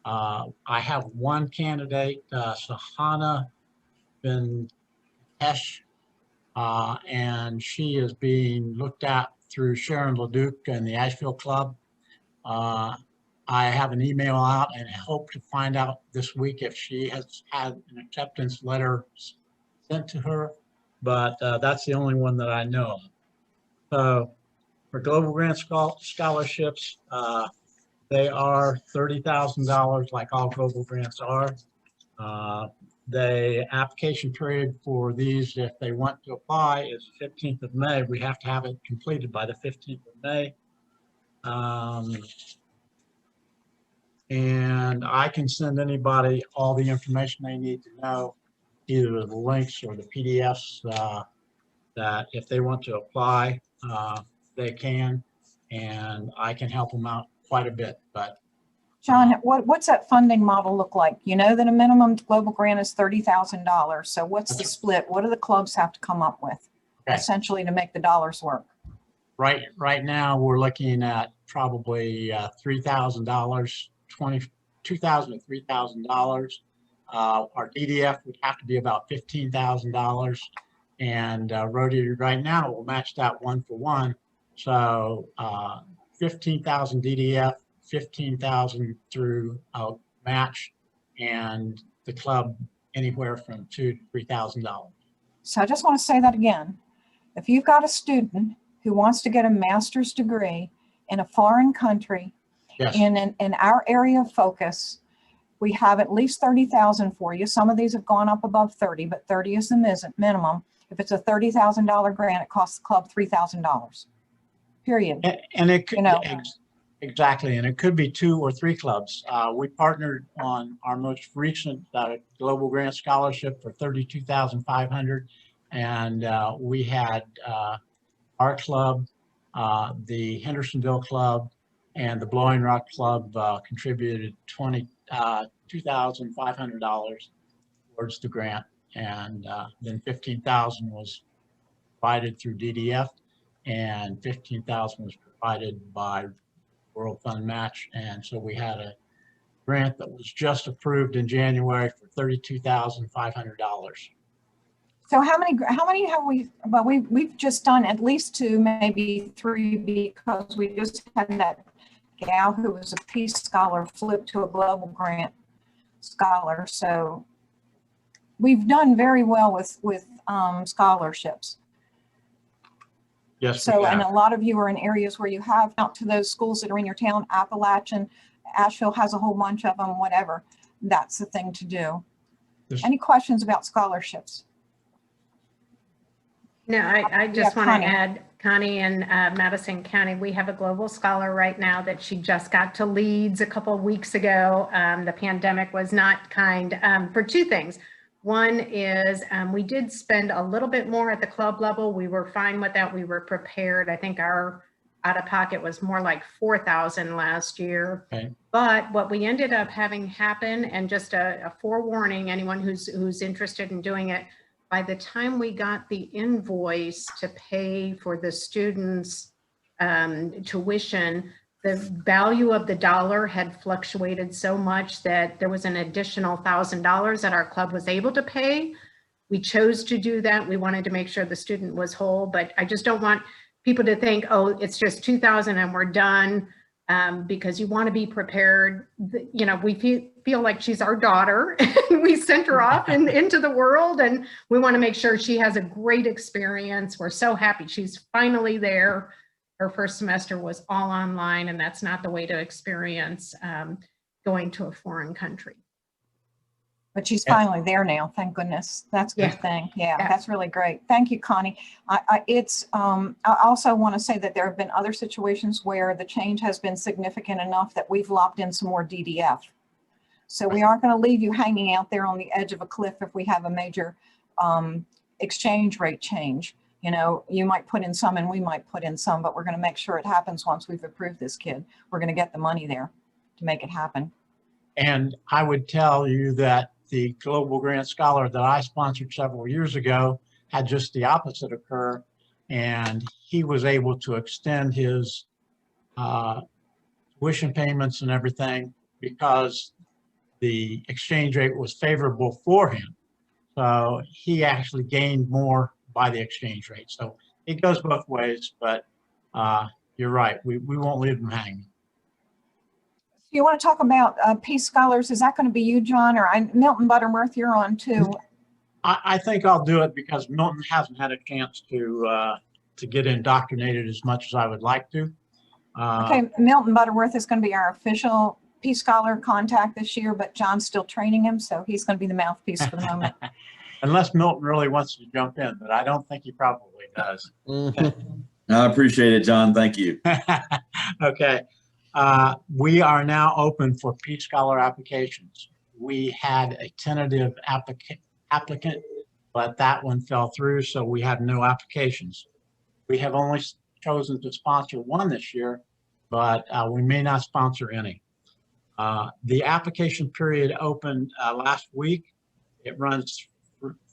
of. I have one candidate, Sahana bin Esh, and she is being looked at through Sharon LeDuc and the Asheville Club. I have an email out and hope to find out this week if she has had an acceptance letter sent to her, but that's the only one that I know of. So for Global Grant scholarships, they are $30,000 like all global grants are. The application period for these, if they want to apply, is 15th of May. We have to have it completed by the 15th of May. And I can send anybody all the information they need to know, either the links or the PDFs, that if they want to apply, they can, and I can help them out quite a bit. But John, what's that funding model look like? You know that a minimum global grant is $30,000. So what's the split? What do the clubs have to come up with essentially to make the dollars work? Right now, we're looking at probably $3,000, $2,000 to $3,000. Our DDF would have to be about $15,000, and Rotary right now will match that 1-for-1. So 15,000 DDF, 15,000 through a match, and the club anywhere from $2,000 to $3,000. So I just want to say that again. If you've got a student who wants to get a master's degree in a foreign country, in our area of focus, we have at least 30,000 for you. Some of these have gone up above 30, but 30 is the minimum. If it's a $30,000 grant, it costs the club $3,000. Period. And it could, exactly, and it could be 2 or 3 clubs. We partnered on our most recent global grant scholarship for $32,500, and we had our club, the Hendersonville Club, and the Blowing Rock Club contributed $2,500 towards the grant, and then $15,000 was provided through DDF, and $15,000 was provided by World Fund Match. And so we had a grant that was just approved in January for $32,500. So how many have we? Well, we've just done at least 2, maybe 3, because we just had that gal who was a Peace Scholar flip to a global grant scholar. So we've done very well with scholarships. Yes. So, and a lot of you are in areas where you have out to those schools that are in your town. Appalachian, Asheville has a whole bunch of them, whatever. That's the thing to do. Any questions about scholarships? No, I just Yeah, want Connie. to add, Connie, in Madison County, we have a global scholar right now that she just got to Leeds a couple of weeks ago. The pandemic was not kind for two things. One is we did spend a little bit more at the club level. We were fine with that. We were prepared. I think our out of pocket was more like 4,000 last year. Okay. But what we ended up having happen, and just a forewarning, anyone who's interested in doing it, by the time we got the invoice to pay for the students' tuition, the value of the dollar had fluctuated so much that there was an additional $1,000 that our club was able to pay. We chose to do that. We wanted to make sure the student was whole, but I just don't want people to think, oh, it's just 2,000 and we're done, because you want to be prepared. You know, we feel like she's our daughter. We sent her off into the world, and we want to make sure she has a great experience. We're so happy she's finally there. Her first semester was all online, and that's not the way to experience going to a foreign country. But she's finally there now, thank goodness. That's a good thing. Yeah, Yeah. that's really great. Thank you, Connie. I also want to say that there have been other situations where the change has been significant enough that we've locked in some more DDF. So we aren't going to leave you hanging out there on the edge of a cliff if we have a major exchange rate change. You know, you might put in some and we might put in some, but we're going to make sure it happens once we've approved this kid. We're going to get the money there to make it happen. And I would tell you that the Global Grant Scholar that I sponsored several years ago had just the opposite occur. And he was able to extend his tuition payments and everything because the exchange rate was favorable for him. So he actually gained more by the exchange rate. So it goes both ways, but you're right. We won't leave them hanging. You want to talk about Peace Scholars? Is that going to be you, John, or Milton Butterworth? You're on too. I think I'll do it because Milton hasn't had a chance to get indoctrinated as much as I would like to. Okay, Milton Butterworth is going to be our official Peace Scholar contact this year, but John's still training him, so he's going to be the mouthpiece for the moment. Unless Milton really wants to jump in, but I don't think he probably does. I appreciate it, John. Thank you. Okay. We are now open for Peace Scholar applications. We had a tentative applicant, but that one fell through, so we have no applications. We have only chosen to sponsor one this year, but we may not sponsor any. The application period opened last week. It runs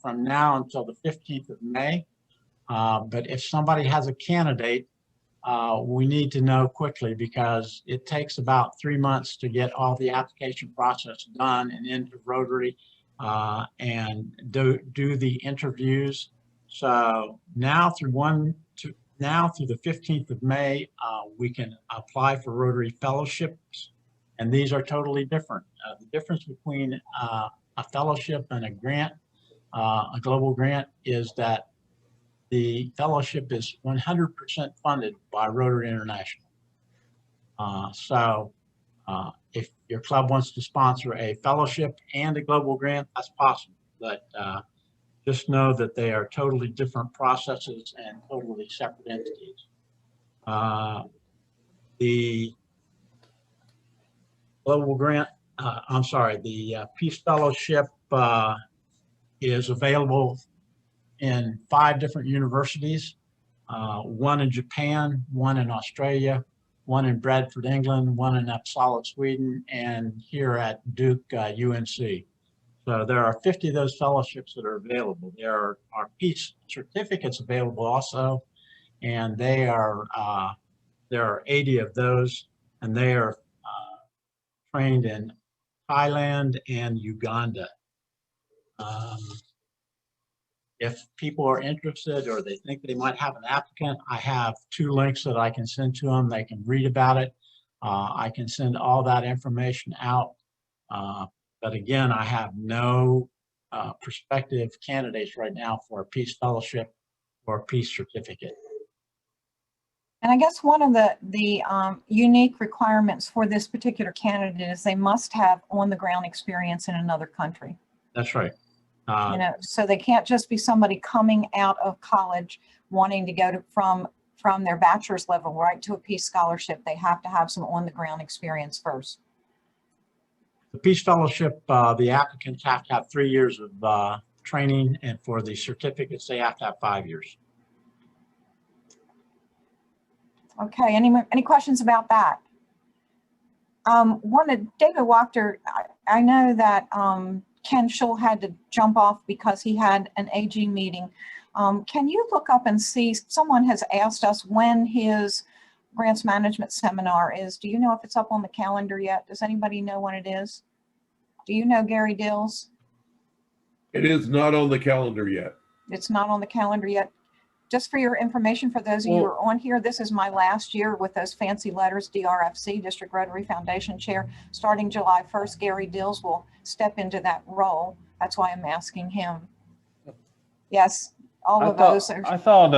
from now until the 15th of May. But if somebody has a candidate, we need to know quickly because it takes about 3 months to get all the application process done and into Rotary and do the interviews. So now through the 15th of May, we can apply for Rotary fellowships, and these are totally different. The difference between a fellowship and a grant, a global grant, is that the fellowship is 100% funded by Rotary International. So if your club wants to sponsor a fellowship and a global grant, that's possible. But just know that they are totally different processes and totally separate entities. The global grant, the Peace Fellowship is available in 5 different universities, one in Japan, one in Australia, one in Bradford, England, one in Uppsala, Sweden, and here at Duke UNC. So there are 50 of those fellowships that are available. There are peace certificates available also, and there are 80 of those, and they are trained in Thailand and Uganda. If people are interested or they think they might have an applicant, I have 2 links that I can send to them. They can read about it. I can send all that information out. But again, I have no prospective candidates right now for a Peace Fellowship or a Peace Certificate. And I guess one of the unique requirements for this particular candidate is they must have on-the-ground experience in another country. That's right. You know, so they can't just be somebody coming out of college wanting to go to from their bachelor's level right to a Peace Scholarship. They have to have some on the ground experience first. The Peace Fellowship, the applicants have to have 3 years of training, and for the certificates, they have to have 5 years. Okay, any questions about that? David Wachter, I know that Ken Schull had to jump off because he had an AG meeting. Can you look up and see, someone has asked us when his grants management seminar is. Do you know if it's up on the calendar yet? Does anybody know when it is? Do you know, Gary Dills? It is not on the calendar yet. It's not on the calendar yet. Just for your information, for those of you who are on here, this is my last year with those fancy letters, DRFC, District Rotary Foundation Chair. Starting July 1st, Gary Dills will step into that role. That's why I'm asking him. Yes, all of those. I thought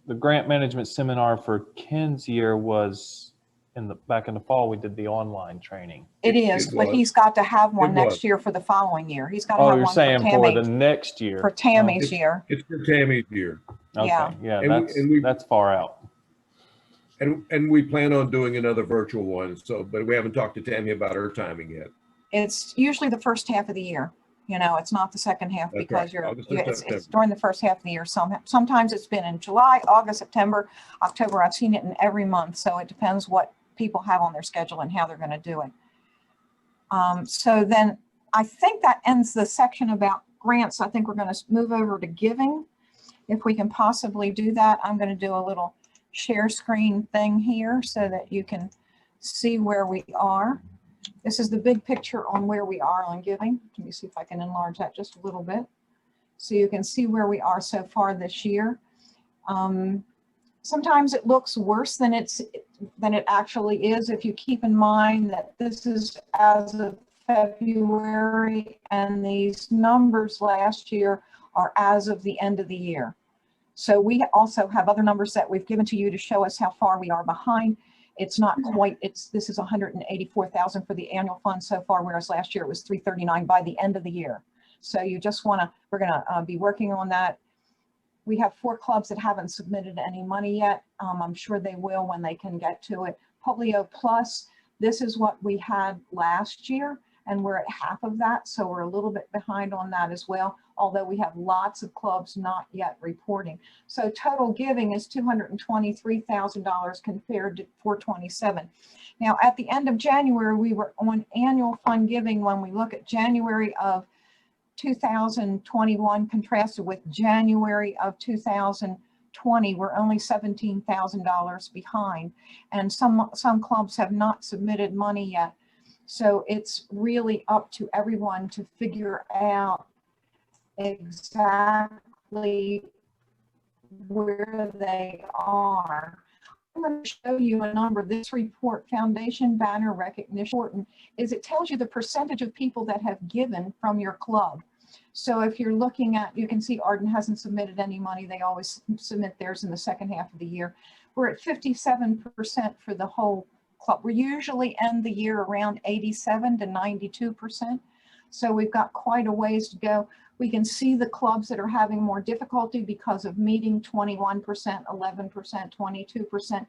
the grant management seminar for Ken's year was back in the fall. We did the online training. It is, but he's got to have one next year for the following year. He's got to have you're one saying for Tammy, for the next year. For Tammy's year. It's for Tammy's year. Okay, yeah, that's far out. And we plan on doing another virtual one. So, but we haven't talked to Tammy about her timing yet. It's usually the first half of the year. You know, it's not the second half. That's because right. it's during the first half of the year. Sometimes it's been in July, August, September, October. I've seen it in every month. So it depends what people have on their schedule and how they're going to do it. So then I think that ends the section about grants. I think we're going to move over to giving. If we can possibly do that, I'm going to do a little share screen thing here so that you can see where we are. This is the big picture on where we are on giving. Let me see if I can enlarge that just a little bit so you can see where we are so far this year. Sometimes it looks worse than it actually is, if you keep in mind that this is as of February and these numbers last year are as of the end of the year. So we also have other numbers that we've given to you to show us how far we are behind. It's not quite, this is 184,000 for the annual fund so far, whereas last year it was 339 by the end of the year. So you just we're gonna be working on that. We have 4 clubs that haven't submitted any money yet. I'm sure they will when they can get to it. Polio Plus, this is what we had last year, and we're at half of that. So we're a little bit behind on that as well, although we have lots of clubs not yet reporting. So total giving is $223,000 compared to $427,000. Now at the end of January, we were on annual fund giving. When we look at January of 2021 contrasted with January of 2020, we're only $17,000 behind, and some clubs have not submitted money yet. So it's really up to everyone to figure out exactly where they are. I'm going to show you a number. This report, Foundation Banner Recognition, is it tells you the percentage of people that have given from your club. So if you're looking at, you can see Arden hasn't submitted any money. They always submit theirs in the second half of the year. We're at 57% for the whole club. We usually end the year around 87 to 92%. So we've got quite a ways to go. We can see the clubs that are having more difficulty because of meeting 21%, 11%, 22%.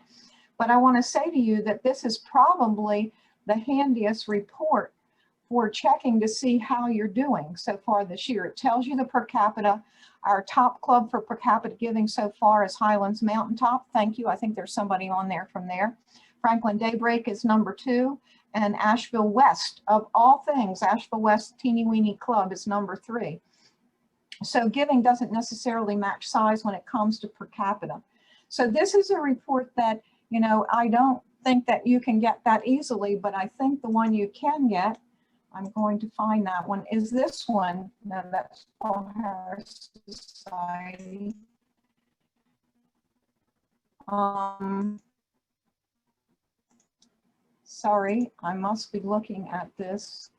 But I want to say to you that this is probably the handiest report for checking to see how you're doing so far this year. It tells you the per capita. Our top club for per capita giving so far is Highlands Mountaintop. Thank you. I think there's somebody on there from there. Franklin Daybreak is number 2. And Asheville West, of all things, Asheville West Teeny Weeny Club is number 3. So giving doesn't necessarily match size when it comes to per capita. So this is a report that, you know, I don't think that you can get that easily, but I think the one you can get, I'm going to find that one, is this one. No, that's Paul Harris Society. Sorry, I must be looking at this.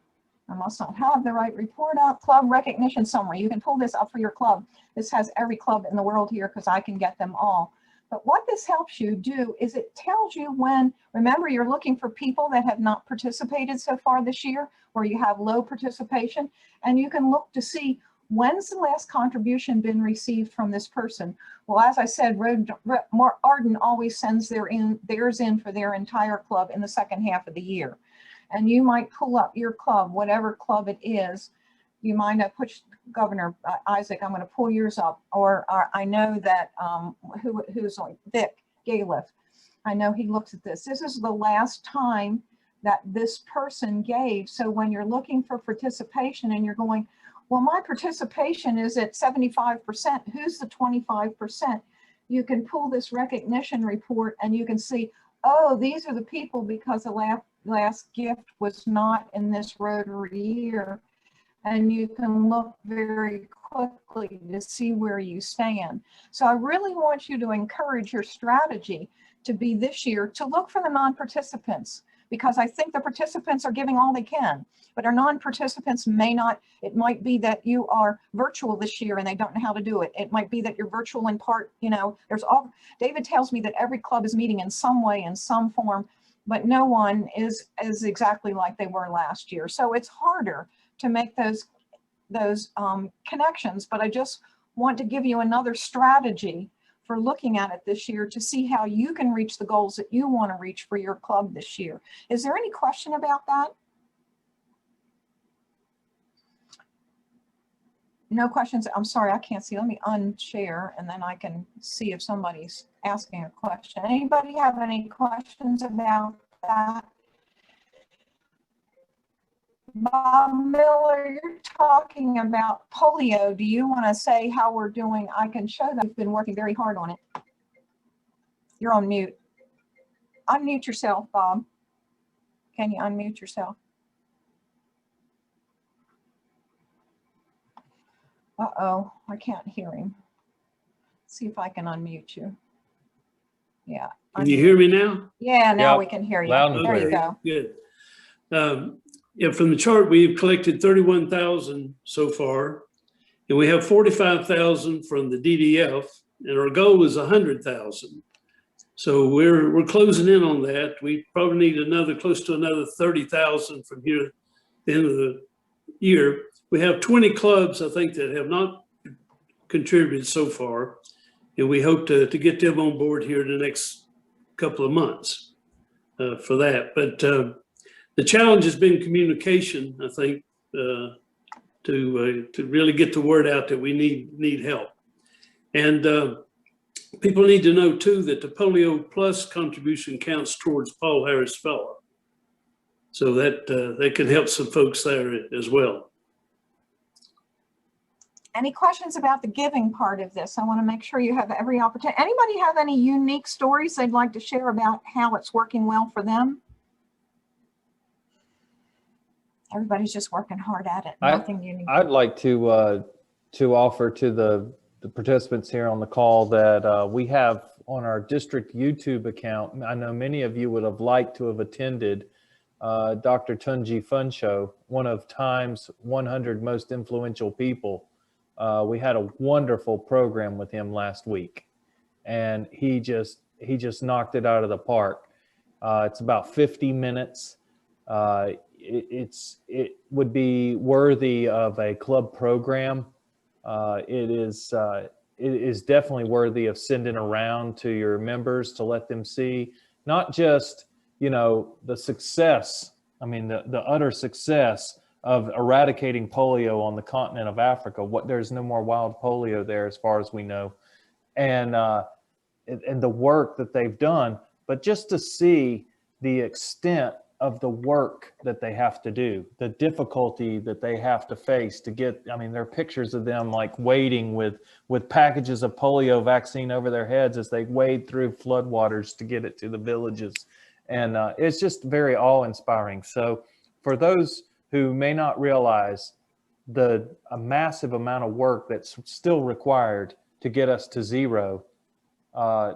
I must not have the right report up. Club recognition summary. You can pull this up for your club. This has every club in the world here because I can get them all. But what this helps you do is it tells you when, remember, you're looking for people that have not participated so far this year, where you have low participation, and you can look to see when's the last contribution been received from this person. Well, as I said, Arden always sends theirs in for their entire club in the second half of the year. And you might pull up your club, whatever club it is. You might have pushed Governor Isaac, I'm going to pull yours up. Or I know that who's on Vic Galiff. I know he looks at this. This is the last time that this person gave. So when you're looking for participation and you're going, well, my participation is at 75%. Who's the 25%? You can pull this recognition report and you can see, oh, these are the people because the last gift was not in this Rotary year. And you can look very quickly to see where you stand. So I really want you to encourage your strategy to be this year to look for the non-participants, because I think the participants are giving all they can, but our non-participants may not. It might be that you are virtual this year and they don't know how to do it. It might be that you're virtual in part, there's all, David tells me that every club is meeting in some way, in some form, but no one is exactly like they were last year. So it's harder to make those connections, but I just want to give you another strategy for looking at it this year to see how you can reach the goals that you want to reach for your club this year. Is there any question about that? No questions? I'm sorry, I can't see. Let me unshare and then I can see if somebody's asking a question. Anybody have any questions about that? Bob Miller, you're talking about polio. Do you want to say how we're doing? I can show that we've been working very hard on it. You're on mute. Unmute yourself, Bob. Can you unmute yourself? Uh-oh, I can't hear him. Let's see if I can unmute you. Yeah. Can you hear me now? Yeah, now Yep. we can hear you. Loud and There you clear. go. Good. Yeah, from the chart, we've collected 31,000 so far, and we have 45,000 from the DDF, and our goal is 100,000. So we're closing in on that. We probably need close to another 30,000 from here at the end of the year. We have 20 clubs, I think, that have not contributed so far, and we hope to get them on board here in the next couple of months for that. But the challenge has been communication, I think, to really get the word out that we need help. And people need to know too that the Polio Plus contribution counts towards Paul Harris Fellow. So that can help some folks there as well. Any questions about the giving part of this? I want to make sure you have every opportunity. Anybody have any unique stories they'd like to share about how it's working well for them? Everybody's just working hard at it. Nothing unique. I'd like to offer to the participants here on the call that we have on our district YouTube account. I know many of you would have liked to have attended Dr. Tunji Funsho, one of Time's 100 most influential people. We had a wonderful program with him last week, and he just knocked it out of the park. It's about 50 minutes. It would be worthy of a club program. It is definitely worthy of sending around to your members to let them see not just the success. I mean the utter success of eradicating polio on the continent of Africa. There's no more wild polio there as far as we know, and the work that they've done, but just to see the extent of the work that they have to do, the difficulty that they have to face to get, I mean, there are pictures of them like waiting with packages of polio vaccine over their heads as they wade through floodwaters to get it to the villages. And it's just very awe-inspiring. So for those who may not realize a massive amount of work that's still required to get us to zero,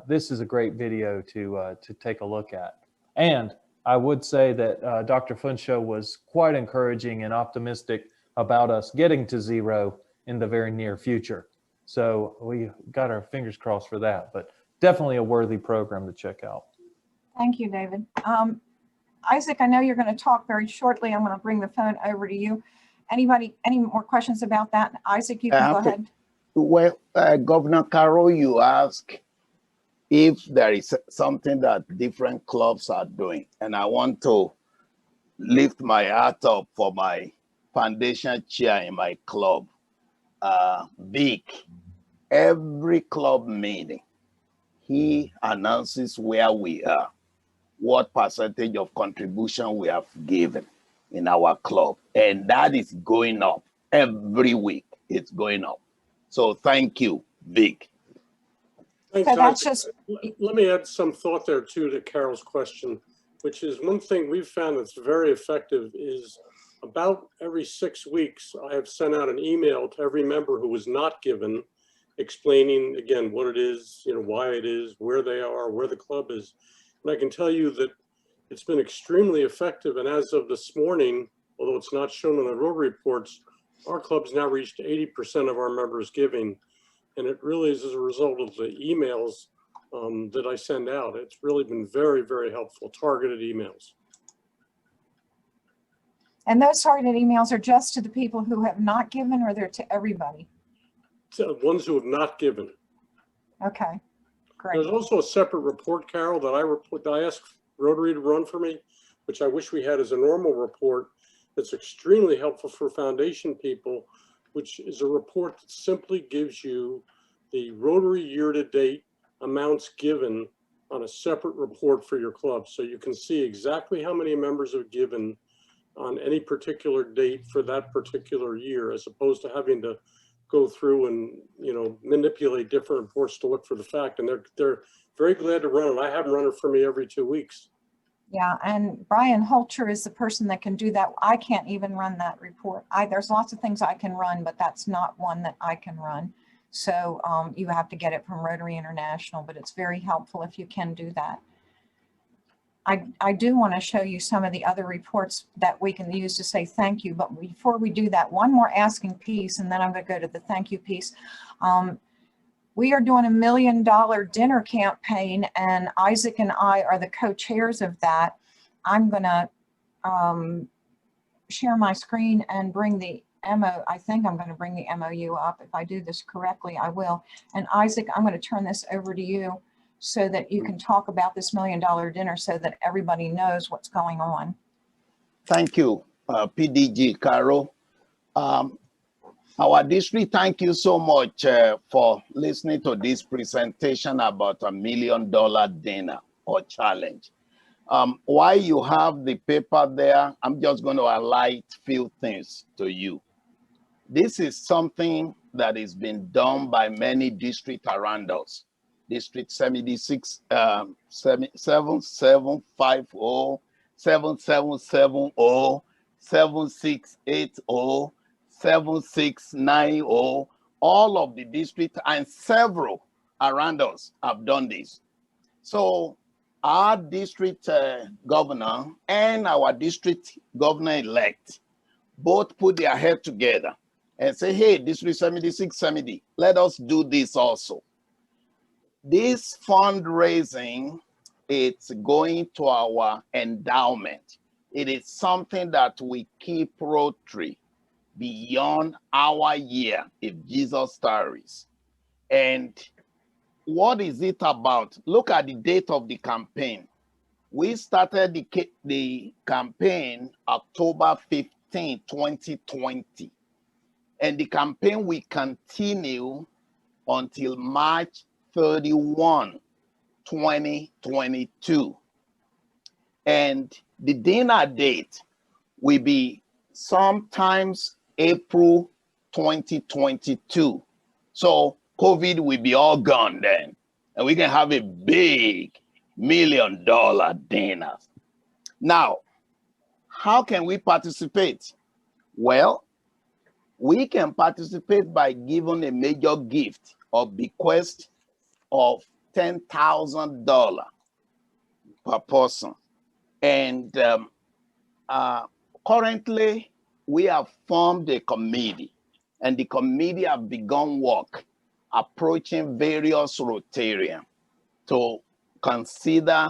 this is a great video to take a look at. And I would say that Dr. Funsho was quite encouraging and optimistic about us getting to zero in the very near future. So we got our fingers crossed for that. But definitely a worthy program to check out. Thank you, David. Isaac, I know you're going to talk very shortly. I'm going to bring the phone over to you. Anybody, any more questions about that? Isaac, you can go ahead. Well, Governor Carroll, you ask if there is something that different clubs are doing. And I want to lift my hat up for my foundation chair in my club, Vic. Every club meeting, he announces where we are, what percentage of contribution we have given in our club. And that is going up every week. It's going up. So thank you, Vic. Thanks, So that's Isaac. just, Let me add some thought there too to Carol's question, which is one thing we've found that's very effective is about every 6 weeks, I have sent out an email to every member who was not given, explaining again what it is, why it is, where they are, where the club is. And I can tell you that it's been extremely effective. And as of this morning, although it's not shown in the Rotary reports, our club's now reached 80% of our members giving. And it really is as a result of the emails that I send out. It's really been very, very helpful, targeted emails. and those targeted emails are just to the people who have not given, or they're to everybody? So ones who have not given. Okay, great. There's also a separate report, Carol, that I asked Rotary to run for me, which I wish we had as a normal report. That's extremely helpful for foundation people, which is a report that simply gives you the Rotary year-to-date amounts given on a separate report for your club. So you can see exactly how many members have given on any particular date for that particular year, as opposed to having to go through and manipulate different reports to look for the fact. And they're very glad to run it. I have them run it for me every 2 weeks. Yeah, and Brian Holcher is the person that can do that. I can't even run that report. There's lots of things I can run, but that's not one that I can run. So you have to get it from Rotary International, but it's very helpful if you can do that. I do want to show you some of the other reports that we can use to say thank you. But before we do that, one more asking piece, and then I'm going to go to the thank you piece. We are doing $1 million dinner campaign, and Isaac and I are the co-chairs of that. I'm going to share my screen and bring the I think I'm going to bring the MOU up. If I do this correctly, I will. And Isaac, I'm going to turn this over to you so that you can talk about this $1 million dinner so that everybody knows what's going on. Thank you, PDG Carol. Our district, thank you so much for listening to this presentation about $1 million dinner or challenge. While you have the paper there, I'm just going to highlight a few things to you. This is something that is being done by many districts around us. District 76, 7750, 7770, 7680, 7690, all of the districts and several around us have done this. So our district governor and our district governor-elect both put their head together and say, hey, District 7670, let us do this also. This fundraising, it's going to our endowment. It is something that we keep Rotary beyond our year if Jesus tarries. And what is it about? Look at the date of the campaign. We started the campaign October 15, 2020. And the campaign will continue until March 31, 2022. And the dinner date will be sometimes April 2022. So COVID will be all gone then. And we can have a big $1 million dinner. Now, how can we participate? Well, we can participate by giving a major gift or bequest of $10,000 per person. And currently, we have formed a committee, and the committee have begun work approaching various Rotarians to consider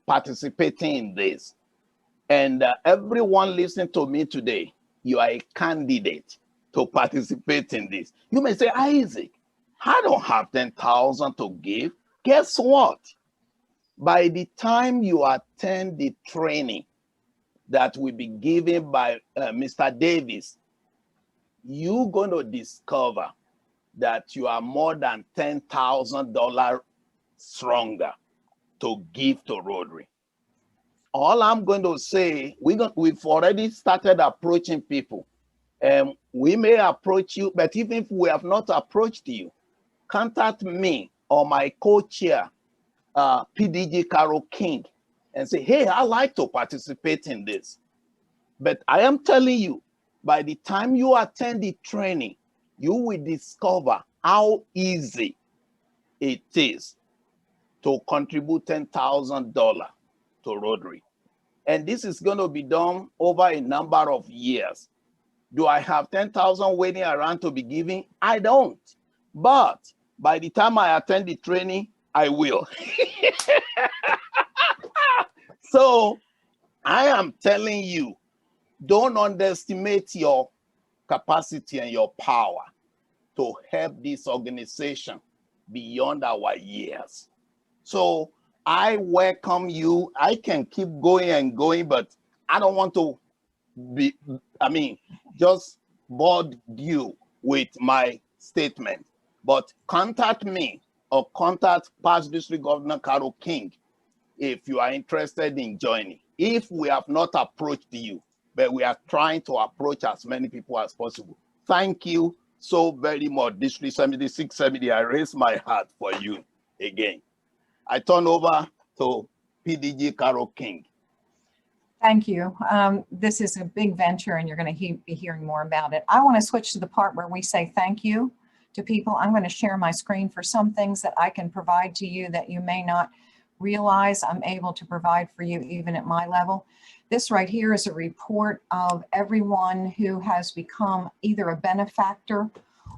participating in this. And everyone listening to me today, you are a candidate to participate in this. You may say, Isaac, I don't have 10,000 to give. Guess what? By the time you attend the training that will be given by Mr. Davis, you're going to discover that you are more than $10,000 stronger to give to Rotary. All I'm going to say, we've already started approaching people. We may approach you, but even if we have not approached you, contact me or my co-chair, PDG Carol King, and say, hey, I'd like to participate in this. But I am telling you, by the time you attend the training, you will discover how easy it is to contribute $10,000 to Rotary. And this is going to be done over a number of years. Do I have 10,000 waiting around to be given? I don't. But by the time I attend the training, I will. So I am telling you, don't underestimate your capacity and your power to help this organization beyond our years. So I welcome you. I can keep going and going, but I don't want to just bored you with my statement. But contact me or contact past District Governor Carol King if you are interested in joining. If we have not approached you, but we are trying to approach as many people as possible. Thank you so very much, District 7670. I raise my heart for you again. I turn over to PDG Carol King. Thank you. This is a big venture and you're going to be hearing more about it. I want to switch to the part where we say thank you to people. I'm going to share my screen for some things that I can provide to you that you may not realize I'm able to provide for you even at my level. This right here is a report of everyone who has become either a benefactor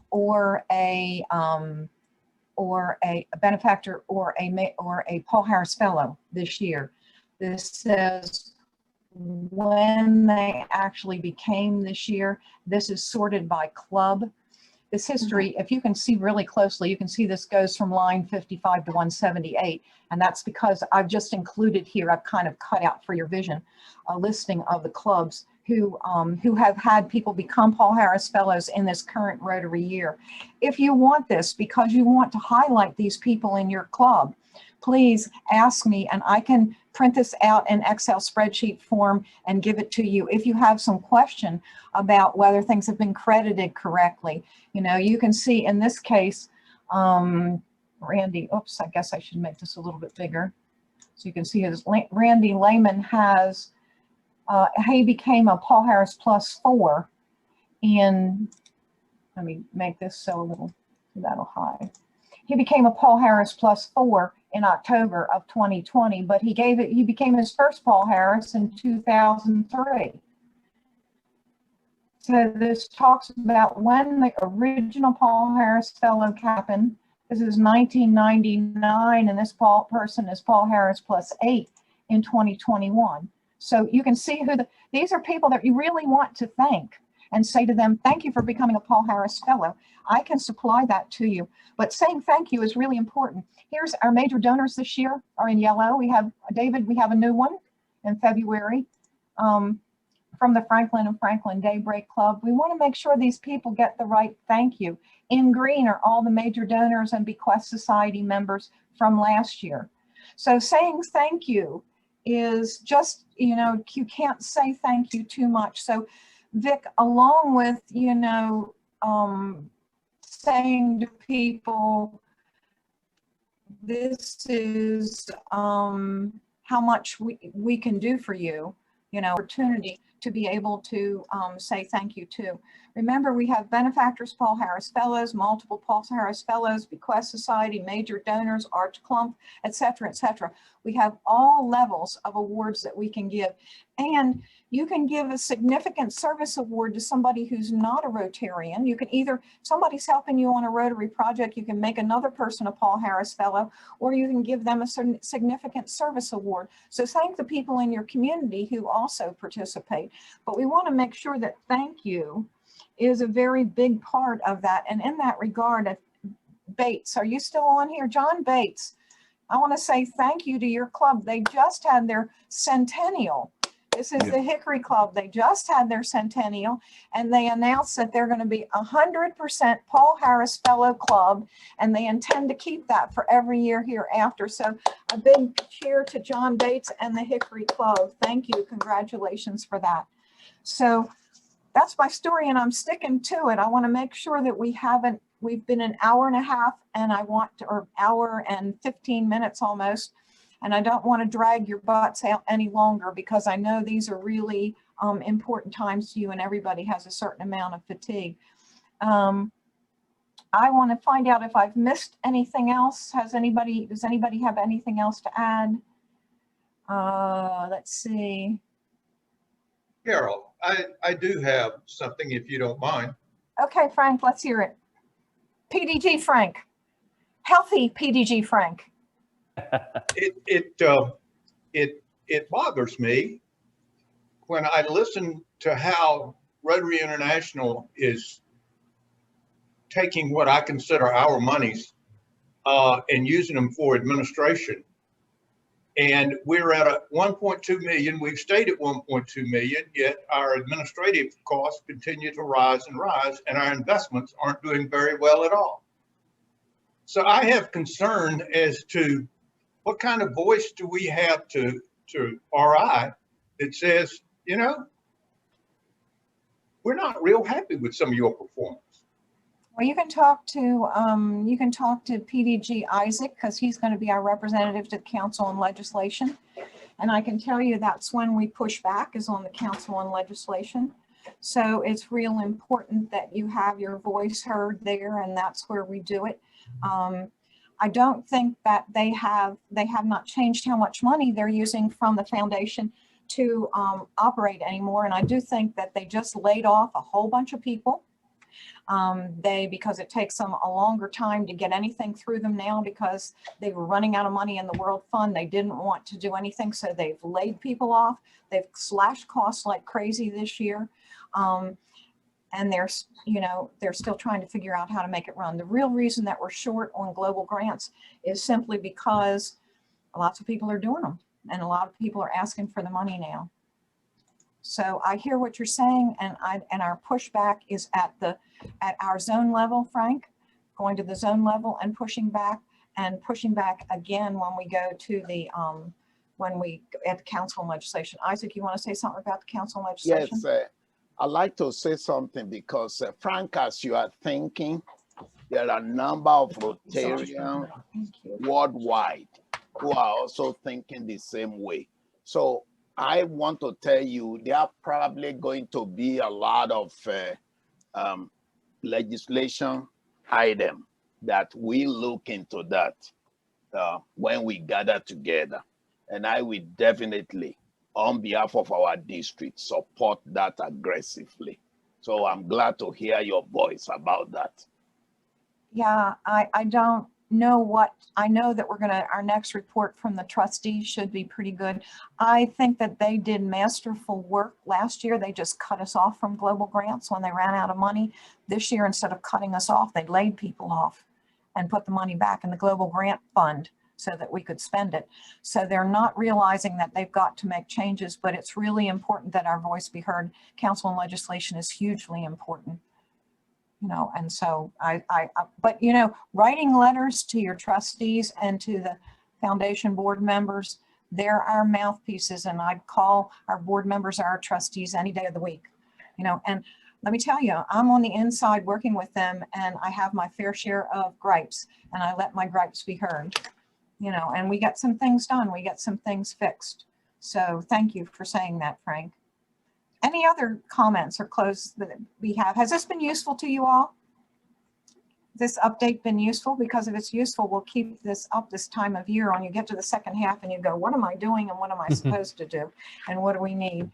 or a benefactor or a Paul Harris Fellow this year. This says when they actually became this year. This is sorted by club. This history, if you can see really closely, you can see this goes from line 55 to 178. And that's because I've just included here, I've kind of cut out for your vision, a listing of the clubs who have had people become Paul Harris Fellows in this current Rotary year. If you want this, because you want to highlight these people in your club, please ask me and I can print this out in Excel spreadsheet form and give it to you. If you have some question about whether things have been credited correctly, you know, you can see in this case, Randy, oops, I guess I should make this a little bit bigger. So you can see his Randy Lehman has, he became a Paul Harris +4 in, let me make this so a little, that'll hide. He became a Paul Harris +4 in October of 2020, but he became his first Paul Harris in 2003. So this talks about when the original Paul Harris Fellow happened. This is 1999, and this person is Paul Harris +8 in 2021. So you can see who these are people that you really want to thank and say to them, thank you for becoming a Paul Harris Fellow. I can supply that to you, but saying thank you is really important. Here's our major donors this year are in yellow. We have David, we have a new one in February from the Franklin and Franklin Daybreak Club. We want to make sure these people get the right thank you. In green are all the major donors and Bequest Society members from last year. So saying thank you is just, you know, you can't say thank you too much. So Vic, along with, you know, saying to people, this is how much we can do for you, you know, opportunity to be able to say thank you to. Remember, we have benefactors, Paul Harris Fellows, multiple Paul Harris Fellows, Bequest Society, major donors, Arch Clump, et cetera, et cetera. We have all levels of awards that we can give. And you can give a significant service award to somebody who's not a Rotarian. You can either, somebody's helping you on a Rotary project, you can make another person a Paul Harris Fellow, or you can give them a significant service award. So thank the people in your community who also participate. But we want to make sure that thank you is a very big part of that. And in that regard, Bates, are you still on here? John Bates, I want to say thank you to your club. They just had their centennial. This is the Hickory Club. They just had their centennial, and they announced that they're going to be 100% Paul Harris Fellow Club, and they intend to keep that for every year hereafter. So a big cheer to John Bates and the Hickory Club. Thank you. Congratulations for that. So that's my story, and I'm sticking to it. I want to make sure that we've been an hour and a half, and or hour and 15 minutes almost. And I don't want to drag your butts out any longer, because I know these are really important times to you, and everybody has a certain amount of fatigue. I want to find out if I've missed anything else. Does anybody have anything else to add? Let's see. Carol, I do have something, if you don't mind. Okay, Frank, let's hear it. PDG Frank. Healthy PDG Frank. It bothers me when I listen to how Rotary International is taking what I consider our monies and using them for administration. And we're at a 1.2 million. We've stayed at 1.2 million, yet our administrative costs continue to rise and rise, and our investments aren't doing very well at all. So I have concern as to what kind of voice do we have to RI that says, you know, we're not real happy with some of your performance. Well, you can talk to PDG Isaac, because he's going to be our representative to the Council on Legislation. And I can tell you that's when we push back, is on the Council on Legislation. So it's real important that you have your voice heard there, and that's where we do it. I don't think that they have not changed how much money they're using from the foundation to operate anymore. And I do think that they just laid off a whole bunch of people. Because it takes them a longer time to get anything through them now, because they were running out of money in the World Fund. They didn't want to do anything, so they've laid people off. They've slashed costs like crazy this year. And they're still trying to figure out how to make it run. The real reason that we're short on global grants is simply because lots of people are doing them, and a lot of people are asking for the money now. So I hear what you're saying, and our pushback is at our zone level, Frank, going to the zone level and pushing back again when we go to the at the Council on Legislation. Isaac, you want to say something about the Council on Legislation? Yes, I'd like to say something, because Frank, as you are thinking, there are a number of Rotarians worldwide who are also thinking the same way. So I want to tell you, there are probably going to be a lot of legislation item that we look into that when we gather together. And I will definitely, on behalf of our district, support that aggressively. So I'm glad to hear your voice about that. Yeah, I don't know what, I know that our next report from the trustees should be pretty good. I think that they did masterful work last year. They just cut us off from global grants when they ran out of money. This year, instead of cutting us off, they laid people off and put the money back in the global grant fund so that we could spend it. So they're not realizing that they've got to make changes, but it's really important that our voice be heard. Council on Legislation is hugely important. And so but writing letters to your trustees and to the foundation board members, they're our mouthpieces, and I'd call our board members our trustees any day of the week, and let me tell you, I'm on the inside working with them, and I have my fair share of gripes, and I let my gripes be heard, and we got some things done. We got some things fixed. So thank you for saying that, Frank. Any other comments or close that we have? Has this been useful to you all? This update been useful? Because if it's useful, we'll keep this up this time of year on. You get to the second half and you go, what am I doing and what am I supposed to do? And what do we need?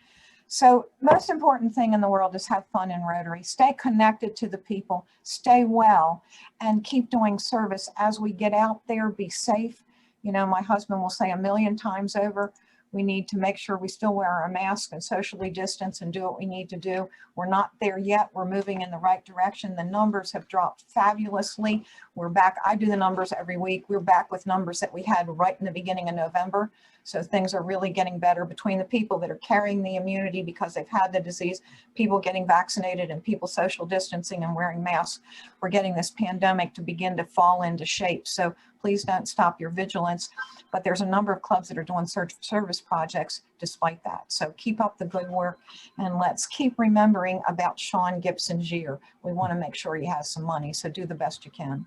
So most important thing in the world is have fun in Rotary. Stay connected to the people, stay well, and keep doing service as we get out there. Be safe. You know, my husband will say a million times over, we need to make sure we still wear our mask and socially distance and do what we need to do. We're not there yet. We're moving in the right direction. The numbers have dropped fabulously. We're back. I do the numbers every week. We're back with numbers that we had right in the beginning of November. So things are really getting better between the people that are carrying the immunity because they've had the disease, people getting vaccinated and people social distancing and wearing masks. We're getting this pandemic to begin to fall into shape. So please don't stop your vigilance. But there's a number of clubs that are doing service projects despite that. So keep up the good work and let's keep remembering about Sean Gibson's year. We want to make sure he has some money. So do the best you can.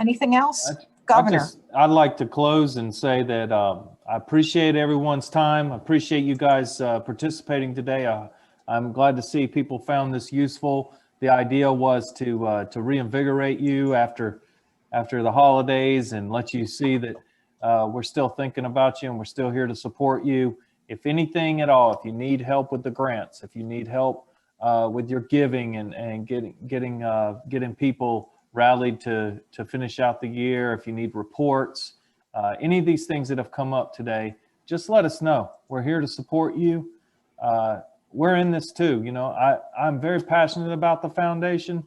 Anything else? Governor. I'd like to close and say that I appreciate everyone's time. I appreciate you guys participating today. I'm glad to see people found this useful. The idea was to reinvigorate you after the holidays and let you see that we're still thinking about you and we're still here to support you. If anything at all, if you need help with the grants, if you need help with your giving and getting people rallied to finish out the year, if you need reports, any of these things that have come up today, just let us know. We're here to support you. We're in this too. You know, I'm very passionate about the foundation.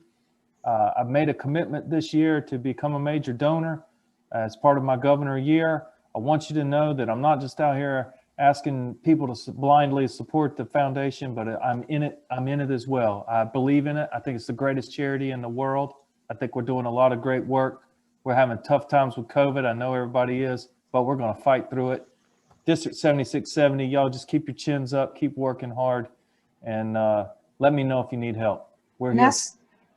I've made a commitment this year to become a major donor as part of my governor year. I want you to know that I'm not just out here asking people to blindly support the foundation, but I'm in it as well. I believe in it. I think it's the greatest charity in the world. I think we're doing a lot of great work. We're having tough times with COVID. I know everybody is, but we're going to fight through it. District 7670, y'all just keep your chins up, keep working hard, and let me know if you need help. We're here.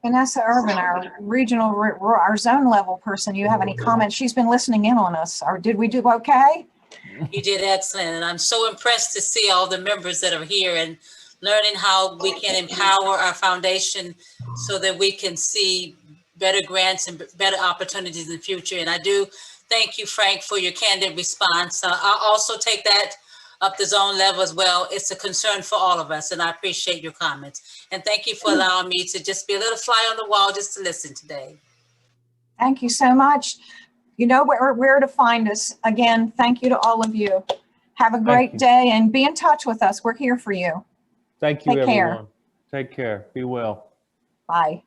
Vanessa Irvin, our regional, our zone level person, you have any comments? She's been listening in on us. Or did we do okay? You did excellent. And I'm so impressed to see all the members that are here and learning how we can empower our foundation so that we can see better grants and better opportunities in the future. And I do thank you, Frank, for your candid response. I'll also take that up the zone level as well. It's a concern for all of us, and I appreciate your comments. And thank you for allowing me to just be a little fly on the wall just to listen today. Thank you so much. You know where to find us. Again, thank you to all of you. Have a great day and be in touch with us. We're here for you. Thank you, Take everyone. care. Take care. Be well. Bye.